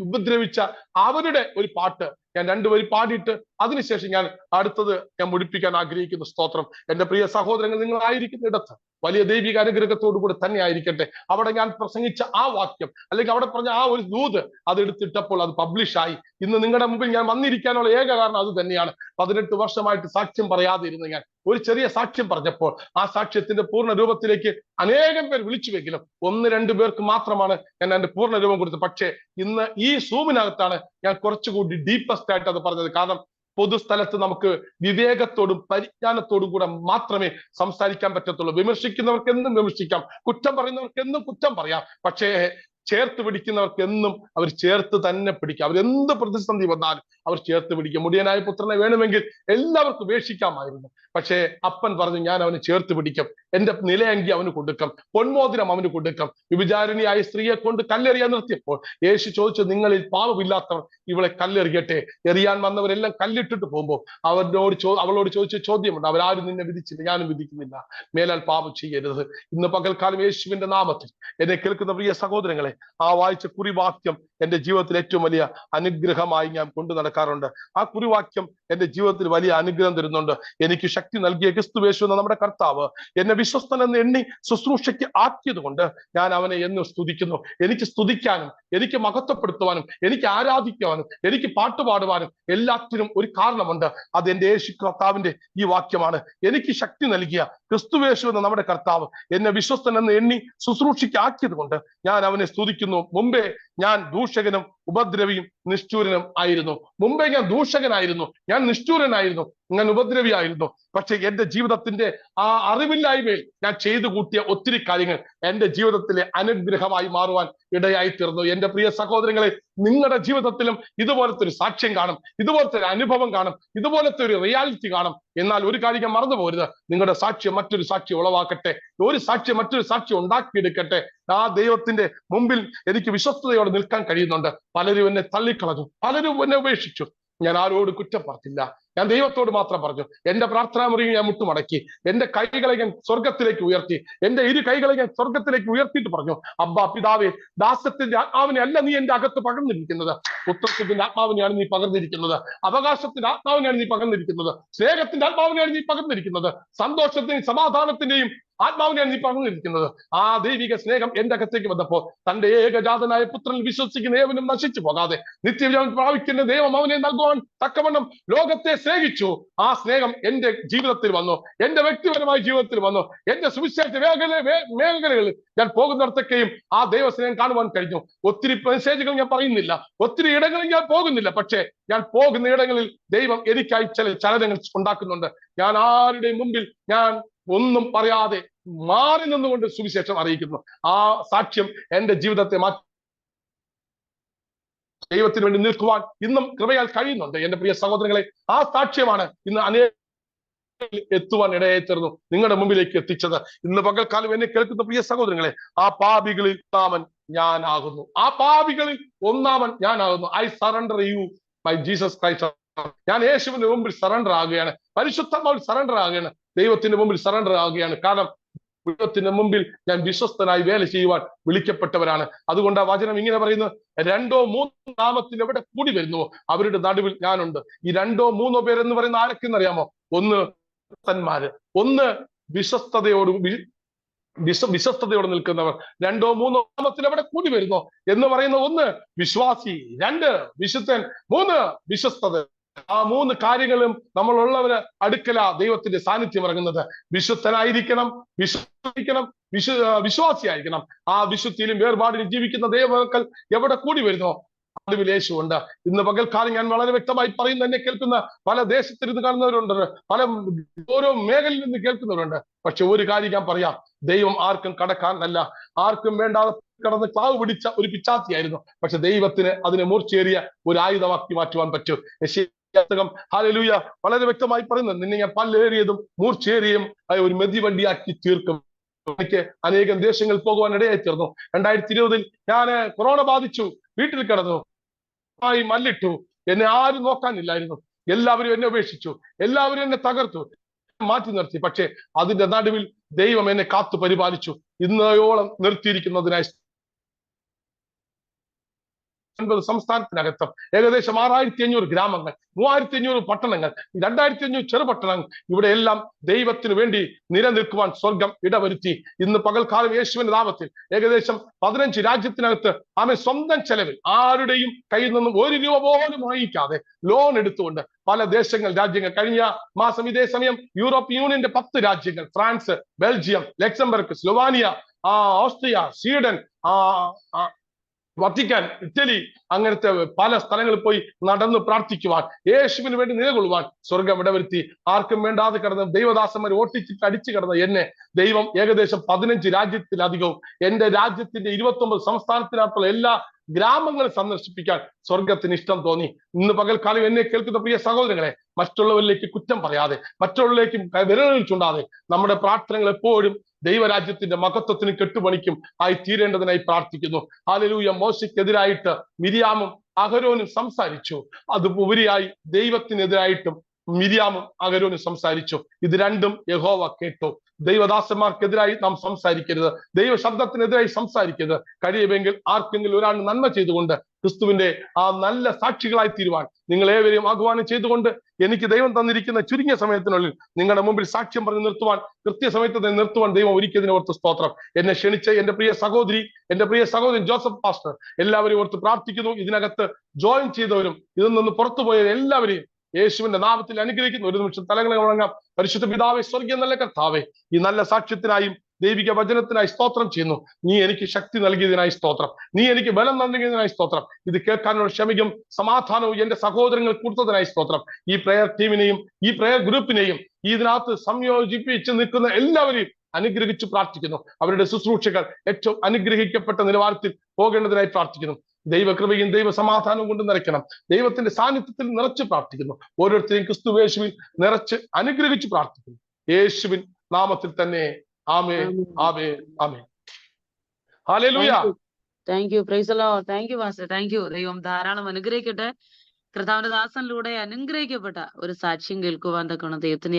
[SPEAKER 1] ഉപദ്രവിച്ച അവരുടെ ഒരു പാട്ട് ഞാൻ 2 വരി പാടിയിട്ട് അതിനുശേഷം ഞാൻ അടുത്തത് ഞാൻ മുടിപ്പിക്കാൻ ആഗ്രഹിക്കുന്നു. സ്തോത്രം. എന്റെ പ്രിയ സഹോദരങ്ങൾ, നിങ്ങൾ ആയിരിക്കുന്ന ഇടത്ത് വലിയ ദൈവിക അനുഗ്രഹത്തോടു കൂടെ തന്നെ ആയിരിക്കട്ടെ. അവിടെ ഞാൻ പ്രസംഗിച്ച ആ വാക്യം, അല്ലെങ്കിൽ അവിടെ പറഞ്ഞ ആ ഒരു ദൂത് അതെടുത്തിട്ടപ്പോൾ അത് പബ്ലിഷായി. ഇന്ന് നിങ്ങളുടെ മുമ്പിൽ ഞാൻ വന്നിരിക്കാനുള്ള ഏക കാരണം അത് തന്നെയാണ്. 18 വർഷമായിട്ട് സാക്ഷ്യം പറയാതെ ഇരുന്ന് ഞാൻ ഒരു ചെറിയ സാക്ഷ്യം പറഞ്ഞപ്പോൾ ആ സാക്ഷ്യത്തിന്റെ പൂർണ്ണ രൂപത്തിലേക്ക് അനേകം പേർ വിളിച്ചുവെങ്കിലും 1-2 പേർക്ക് മാത്രമാണ് ഞാൻ എന്റെ പൂർണ്ണ രൂപം കൊടുത്തത്. പക്ഷേ ഇന്ന് ഈ സൂമിനകത്താണ് ഞാൻ കുറച്ചുകൂടി ഡീപ്പസ്റ്റ് ആയിട്ട് അത് പറഞ്ഞത്. കാരണം പൊതുസ്ഥലത്ത് നമുക്ക് വിവേകത്തോടും പരിജ്ഞാനത്തോടും കൂടെ മാത്രമേ സംസാരിക്കാൻ പറ്റത്തുള്ളൂ. വിമർശിക്കുന്നവർക്ക് എന്നും വിമർശിക്കാം, കുറ്റം പറയുന്നവർക്ക് എന്നും കുറ്റം പറയാം. പക്ഷേ ചേർത്ത് പിടിക്കുന്നവർക്ക് എന്നും അവർ ചേർത്ത് തന്നെ പിടിക്കും. അവരെന്ത് പ്രതിസന്ധി വന്നാലും അവർ ചേർത്ത് പിടിക്കും. മുടിയനായ പുത്രനെ വേണമെങ്കിൽ എല്ലാവർക്കും ഉപേക്ഷിക്കാമായിരുന്നു. പക്ഷേ അപ്പൻ പറഞ്ഞു, ഞാൻ അവനെ ചേർത്ത് പിടിക്കും, എന്റെ നിലയങ്കി അവന് കൊടുക്കും, പൊന്മോതിരം അവന് കൊടുക്കും. വിചാരിണിയായ സ്ത്രീയെ കൊണ്ട് കല്ലെറിയാൻ നിർത്തിയപ്പോൾ യേശു ചോദിച്ചു, നിങ്ങളിൽ പാപമില്ലാത്തവർ ഇവളെ കല്ലെറിയട്ടെ. എറിയാൻ വന്നവരെല്ലാം കല്ലിട്ടിട്ട് പോകുമ്പോൾ അവളോട് ചോദിച്ച ചോദ്യമുണ്ട്, അവരാരും നിന്നെ വിധിച്ചില്ല, ഞാനും വിധിക്കുന്നില്ല, മേലാൽ പാപം ചെയ്യരുത്. ഇന്ന് പകൽക്കാലം യേശുവിന്റെ നാമത്തിൽ എന്നെ കേൾക്കുന്ന പ്രിയ സഹോദരങ്ങളെ, ആ വായിച്ച കുറിവാക്യം എന്റെ ജീവിതത്തിൽ ഏറ്റവും വലിയ അനുഗ്രഹമായി ഞാൻ കൊണ്ടു നടക്കാറുണ്ട്. ആ കുറിവാക്യം എന്റെ ജീവിതത്തിൽ വലിയ അനുഗ്രഹം തരുന്നുണ്ട്. എനിക്ക് ശക്തി നൽകിയ ക്രിസ്തുയേശു എന്ന നമ്മുടെ കർത്താവ് എന്നെ വിശ്വസ്തൻ എന്ന് എണ്ണി ശുശ്രൂഷയ്ക്ക് ആക്കിയത് കൊണ്ട് ഞാൻ അവനെ എന്നും സ്തുതിക്കുന്നു. എനിക്ക് സ്തുതിക്കാനും, എനിക്ക് മഹത്വപ്പെടുത്തുവാനും, എനിക്ക് ആരാധിക്കുവാനും, എനിക്ക് പാട്ടുപാടുവാനും എല്ലാത്തിനും ഒരു കാരണമുണ്ട്. അത് എന്റെ യേശു കർത്താവിന്റെ ഈ വാക്യമാണ്. എനിക്ക് ശക്തി നൽകിയ ക്രിസ്തുയേശു എന്ന നമ്മുടെ കർത്താവ് എന്നെ വിശ്വസ്തൻ എന്ന് എണ്ണി ശുശ്രൂഷയ്ക്ക് ആക്കിയത് കൊണ്ട് ഞാൻ അവനെ സ്തുതിക്കുന്നു. മുമ്പേ ഞാൻ ദൂഷകനും ഉപദ്രവിയും നിഷ്ഠൂരനും ആയിരുന്നു. മുമ്പേ ഞാൻ ദൂഷകനായിരുന്നു, ഞാൻ നിഷ്ഠൂരനായിരുന്നു, ഞാൻ ഉപദ്രവിയായിരുന്നു. പക്ഷെ എന്റെ ജീവിതത്തിന്റെ ആ അറിവില്ലായ്മയിൽ ഞാൻ ചെയ്തു കൂട്ടിയ ഒത്തിരി കാര്യങ്ങൾ എന്റെ ജീവിതത്തിലെ അനുഗ്രഹമായി മാറുവാൻ ഇടയായി തീർന്നു. എന്റെ പ്രിയ സഹോദരങ്ങളെ, നിങ്ങളുടെ ജീവിതത്തിലും ഇതുപോലത്തെ ഒരു സാക്ഷ്യം കാണും, ഇതുപോലത്തെ ഒരു അനുഭവം കാണും, ഇതുപോലത്തെ ഒരു റിയാലിറ്റി കാണും. എന്നാൽ ഒരു കാര്യം മറന്നു പോരുത്, നിങ്ങളുടെ സാക്ഷ്യം മറ്റൊരു സാക്ഷ്യം ഉളവാക്കട്ടെ, ഒരു സാക്ഷ്യം മറ്റൊരു സാക്ഷ്യം ഉണ്ടാക്കിയെടുക്കട്ടെ. ആ ദൈവത്തിന്റെ മുമ്പിൽ എനിക്ക് വിശ്വസ്തയോടെ നിൽക്കാൻ കഴിയുന്നുണ്ട്. പലരും എന്നെ തള്ളിക്കളഞ്ഞു, പലരും എന്നെ ഉപേക്ഷിച്ചു, ഞാൻ ആരോട് കുറ്റം പറഞ്ഞില്ല. ഞാൻ ദൈവത്തോട് മാത്രം പറഞ്ഞു. എന്റെ പ്രാർത്ഥനാ മുറിയിൽ ഞാൻ മുട്ടുമടക്കി, എന്റെ കൈകളെ ഞാൻ സ്വർഗത്തിലേക്ക് ഉയർത്തി, എന്റെ ഇരു കൈകളെ ഞാൻ സ്വർഗത്തിലേക്ക് ഉയർത്തിയിട്ട് പറഞ്ഞു, അബ്ബാ പിതാവേ, ദാസ്യത്തിന്റെ ആത്മാവിനെ അല്ല നീ എന്റെ അകത്ത് പകർന്നിരിക്കുന്നത്, പുത്രത്വത്തിന്റെ ആത്മാവിനെയാണ് നീ പകർന്നിരിക്കുന്നത്, അവകാശത്തിന്റെ ആത്മാവിനെയാണ് നീ പകർന്നിരിക്കുന്നത്, സ്നേഹത്തിന്റെ ആത്മാവിനെയാണ് നീ പകർന്നിരിക്കുന്നത്, സന്തോഷത്തിന്റെയും സമാധാനത്തിന്റെയും ആത്മാവിനെയാണ് നീ പകർന്നിരിക്കുന്നത്. ആ ദൈവിക സ്നേഹം എന്റെ അകത്തേക്ക് വന്നപ്പോൾ തന്റെ ഏകജാതനായ പുത്രനിൽ വിശ്വസിക്കുന്ന ഏവനും നശിച്ചു പോകാതെ നിത്യജീവൻ പ്രാപിക്കുന്ന ദൈവം അവനെ നൽകുവാൻ തക്കവണ്ണം ലോകത്തെ സ്നേഹിച്ചു. ആ സ്നേഹം എന്റെ ജീവിതത്തിൽ വന്നു, എന്റെ വ്യക്തിപരമായ ജീവിതത്തിൽ വന്നു. എന്റെ സുവിശേഷ മേഖലകളിൽ ഞാൻ പോകുന്നിടത്തൊക്കെയും ആ ദൈവസ്നേഹം കാണുവാൻ കഴിഞ്ഞു. ഒത്തിരി മെസ്സേജുകൾ ഞാൻ പറയുന്നില്ല, ഒത്തിരി ഇടങ്ങളിൽ ഞാൻ പോകുന്നില്ല, പക്ഷേ ഞാൻ പോകുന്ന ഇടങ്ങളിൽ ദൈവം എനിക്കായി ചില ചലനങ്ങൾ ഉണ്ടാക്കുന്നുണ്ട്. ഞാൻ ആരുടെയും മുമ്പിൽ ഞാൻ ഒന്നും പറയാതെ മാറി നിന്നുകൊണ്ട് സുവിശേഷം അറിയിക്കുന്നു. ആ സാക്ഷ്യം എന്റെ ജീവിതത്തെ മാറ്റി ദൈവത്തിന് വേണ്ടി നിൽക്കുവാൻ ഇന്നും കൃപയാൽ കഴിയുന്നുണ്ട്. എന്റെ പ്രിയ സഹോദരങ്ങളെ, ആ സാക്ഷ്യമാണ് ഇന്ന് അനേകം എത്തുവാൻ ഇടയായി തീർന്നു, നിങ്ങളുടെ മുമ്പിലേക്ക് എത്തിച്ചത്. ഇന്ന് പകൽക്കാലം എന്നെ കേൾക്കുന്ന പ്രിയ സഹോദരങ്ങളെ, ആ പാപികളിൽ ഒന്നാമൻ ഞാനാകുന്നു, ആ പാപികളിൽ ഒന്നാമൻ ഞാനാകുന്നു. I surrender you by Jesus Christ. ഞാൻ യേശുവിന്റെ മുമ്പിൽ സറണ്ടർ ആകുകയാണ്, പരിശുദ്ധാത്മാവിൽ സറണ്ടർ ആകുകയാണ്, ദൈവത്തിന്റെ മുമ്പിൽ സറണ്ടർ ആകുകയാണ്. കാരണം ദൈവത്തിന്റെ മുമ്പിൽ ഞാൻ വിശ്വസ്തനായി വേല ചെയ്യുവാൻ വിളിക്കപ്പെട്ടവരാണ്. അതുകൊണ്ട് ആ വചനം ഇങ്ങനെ പറയുന്നു, 2 3 നാമത്തിൽ എവിടെ കൂടി വരുന്നുവോ അവരുടെ നടുവിൽ ഞാനുണ്ട്. ഈ 2 3 പേരെന്ന് പറയുന്ന ആരൊക്കെയെന്നറിയാമോ? ഒന്ന് ഭക്തന്മാര്, ഒന്ന് വിശ്വസ്തയോട് നിൽക്കുന്നവർ. 2 3 നാമത്തിൽ എവിടെ കൂടി വരുന്നോ എന്ന് പറയുന്ന 1 വിശ്വാസി, 2 വിശുദ്ധൻ, 3 വിശ്വസ്തത. ആ 3 കാര്യങ്ങളും നമ്മളുള്ളവര് അടുക്കല ദൈവത്തിന്റെ സാന്നിധ്യം ഇറങ്ങുന്നത്. വിശുദ്ധനായിരിക്കണം, വിശ്വാസിയായിരിക്കണം. ആ വിശുദ്ധിയിലും വേർപാടിലും ജീവിക്കുന്ന ദൈവമക്കൾ എവിടെ കൂടി വരുന്നോ നടുവിൽ യേശുവുണ്ട്. ഇന്ന് പകൽക്കാലം ഞാൻ വളരെ വ്യക്തമായി പറയുന്ന, എന്നെ കേൾക്കുന്ന പല ദേശത്തിരുന്ന് കാണുന്നവരുണ്ട്, പല ഓരോ മേഖലയിൽ നിന്ന് കേൾക്കുന്നവരുണ്ട്. പക്ഷെ ഒരു കാര്യം ഞാൻ പറയാം, ദൈവം ആർക്കും കടക്കാരനല്ല, ആർക്കും വേണ്ടാതെ കടന്ന് ക്ലാവ് പിടിച്ച ഒരു പിച്ചാത്തിയായിരുന്നു. പക്ഷെ ദൈവത്തിന് അതിനെ മൂർച്ചയേറിയ ഒരു ആയുധമാക്കി മാറ്റുവാൻ പറ്റും. ഹല്ലേലൂയ വളരെ വ്യക്തമായി പറയുന്നത്, നിന്നെ ഞാൻ പല്ലേറിയതും മൂർച്ചേറിയും ആയ ഒരു മെതിവണ്ടിയാക്കി തീർക്കും. എനിക്ക് അനേകം ദേശങ്ങളിൽ പോകുവാൻ ഇടയായി തീർന്നു. 2020 ഞാൻ കൊറോണ ബാധിച്ചു, വീട്ടിൽ കിടന്നു, മല്ലിട്ടു, എന്നെ ആരും നോക്കാനില്ലായിരുന്നു, എല്ലാവരും എന്നെ ഉപേക്ഷിച്ചു, എല്ലാവരും എന്നെ തകർത്തു, മാറ്റി നിർത്തി. പക്ഷെ അതിന്റെ നടുവിൽ ദൈവം എന്നെ കാത്തു പരിപാലിച്ചു. ഇന്നയോളം നിർത്തിയിരിക്കുന്നതിനായി 9 സംസ്ഥാനത്തിനകത്തും ഏകദേശം 6500 ഗ്രാമങ്ങൾ, 3500 പട്ടണങ്ങൾ, 2500 ചെറുപട്ടണങ്ങൾ, ഇവിടെ എല്ലാം ദൈവത്തിന് വേണ്ടി നിലനിൽക്കുവാൻ സ്വർഗം ഇടവരുത്തി. ഇന്ന് പകൽക്കാലം യേശുവിന്റെ നാമത്തിൽ ഏകദേശം 15 രാജ്യത്തിനകത്ത് ആമേൻ സ്വന്തം ചെലവിൽ ആരുടെയും കയ്യിൽ നിന്നും 1 രൂപ പോലും വാങ്ങിക്കാതെ ലോൺ എടുത്തുകൊണ്ട് പല രാജ്യങ്ങൾ കഴിഞ്ഞ മാസം ഇതേ സമയം യൂറോപ്യൻ യൂണിയന്റെ 10 രാജ്യങ്ങൾ, France, Belgium, Luxembourg, Slovenia, Austria, Sweden, Vatican, Italy, അങ്ങനത്തെ പല സ്ഥലങ്ങളിൽ പോയി നടന്ന് പ്രാർത്ഥിക്കുവാൻ, യേശുവിന് വേണ്ടി നിലകൊള്ളുവാൻ സ്വർഗം ഇടവരുത്തി. ആർക്കും വേണ്ടാതെ കിടന്ന ദൈവദാസന്മാർ ഓട്ടിച്ചിട്ട് അടിച്ചു കിടന്ന എന്നെ ദൈവം ഏകദേശം 15 രാജ്യത്തിലധികവും എന്റെ രാജ്യത്തിന്റെ 29 സംസ്ഥാനത്തിനകത്തുള്ള എല്ലാ ഗ്രാമങ്ങൾ സന്ദർശിപ്പിക്കാൻ സ്വർഗത്തിന് ഇഷ്ടം തോന്നി. ഇന്ന് പകൽക്കാലം എന്നെ കേൾക്കുന്ന പ്രിയ സഹോദരങ്ങളെ, മറ്റുള്ളവരിലേക്ക് കുറ്റം പറയാതെ, മറ്റുള്ളവരിലേക്ക് വിരലുകൾ ചൂണ്ടാതെ, നമ്മുടെ പ്രാർത്ഥനകൾ എപ്പോഴും ദൈവരാജ്യത്തിന്റെ മഹത്വത്തിന് കെട്ടുപണിക്കും ആയി തീരേണ്ടതിനായി പ്രാർത്ഥിക്കുന്നു. ഹല്ലേലൂയ. മോശയ്ക്കെതിരായിട്ട് മിര്യാമും അഹരോനും സംസാരിച്ചു, അതുപരിയായി ദൈവത്തിനെതിരായിട്ടും മിര്യാമും അഹരോനും സംസാരിച്ചു. ഇത് രണ്ടും യഹോവ കേട്ടു. ദൈവദാസന്മാർക്കെതിരായി നാം സംസാരിക്കരുത്, ദൈവ ശബ്ദത്തിനെതിരായി സംസാരിക്കരുത്. കഴിയുമെങ്കിൽ ആർക്കെങ്കിലും ഒരാൾ നന്മ ചെയ്തുകൊണ്ട് ക്രിസ്തുവിന്റെ ആ നല്ല സാക്ഷികളായി തീരുവാൻ നിങ്ങൾ ഏവരെയും ആഹ്വാനം ചെയ്തുകൊണ്ട്, എനിക്ക് ദൈവം തന്നിരിക്കുന്ന ചുരുങ്ങിയ സമയത്തിനുള്ളിൽ നിങ്ങളുടെ മുമ്പിൽ സാക്ഷ്യം പറഞ്ഞ് നിർത്തുവാൻ, കൃത്യസമയത്ത് നിർത്തുവാൻ ദൈവം ഒരുക്കിയതിനെ ഓർത്ത് സ്തോത്രം. എന്നെ ക്ഷണിച്ച എന്റെ പ്രിയ സഹോദരി, എന്റെ പ്രിയ സഹോദരൻ ജോസഫ് പാസ്റ്റർ, എല്ലാവരെയും ഓർത്ത് പ്രാർത്ഥിക്കുന്നു. ഇതിനകത്ത് ജോയിൻ ചെയ്തവരും ഇതിൽ നിന്ന് പുറത്തുപോയ എല്ലാവരെയും യേശുവിന്റെ നാമത്തിൽ അനുഗ്രഹിക്കുന്നു. ഒരു നിമിഷം തലങ്ങളെ വണങ്ങാം. പരിശുദ്ധ പിതാവേ, സ്വർഗീയ നല്ല കർത്താവേ, ഈ നല്ല സാക്ഷ്യത്തിനായും ദൈവിക വചനത്തിനായി സ്തോത്രം ചെയ്യുന്നു. നീ എനിക്ക് ശക്തി നൽകിയതിനായി സ്തോത്രം, നീ എനിക്ക് ബലം നൽകിയതിനായി സ്തോത്രം. ഇത് കേൾക്കാനുള്ള ക്ഷമയും സമാധാനവും എന്റെ സഹോദരങ്ങൾ കൊടുത്തതിനായി സ്തോത്രം. ഈ പ്രയർ ടീമിനെയും ഈ പ്രയർ ഗ്രൂപ്പിനെയും ഇതിനകത്ത് സംയോജിപ്പിച്ച് നിൽക്കുന്ന എല്ലാവരെയും അനുഗ്രഹിച്ചു പ്രാർത്ഥിക്കുന്നു. അവരുടെ ശുശ്രൂഷകൾ ഏറ്റവും അനുഗ്രഹിക്കപ്പെട്ട നിലവാരത്തിൽ പോകേണ്ടതിനായി പ്രാർത്ഥിക്കുന്നു. ദൈവകൃപയും ദൈവ സമാധാനവും കൊണ്ട് നിറയ്ക്കണം. ദൈവത്തിന്റെ സാന്നിധ്യത്തിൽ നിറച്ച് പ്രാർത്ഥിക്കുന്നു. ഓരോരുത്തരെയും ക്രിസ്തു യേശുവിൽ നിറച്ച് അനുഗ്രഹിച്ച് പ്രാർത്ഥിക്കുന്നു. യേശുവിൻ നാമത്തിൽ തന്നെ. Amen, amen, amen. Hallelujah.
[SPEAKER 2] Thank you. Praise the lord. Thank you pastor. Thank you. ദൈവം ധാരാളം അനുഗ്രഹിക്കട്ടെ. കർത്താവിന്റെ ദാസനിലൂടെ അനുഗ്രഹിക്കപ്പെട്ട ഒരു സാക്ഷ്യം കേൾക്കുവാൻ തക്കണം ദൈവത്തിന്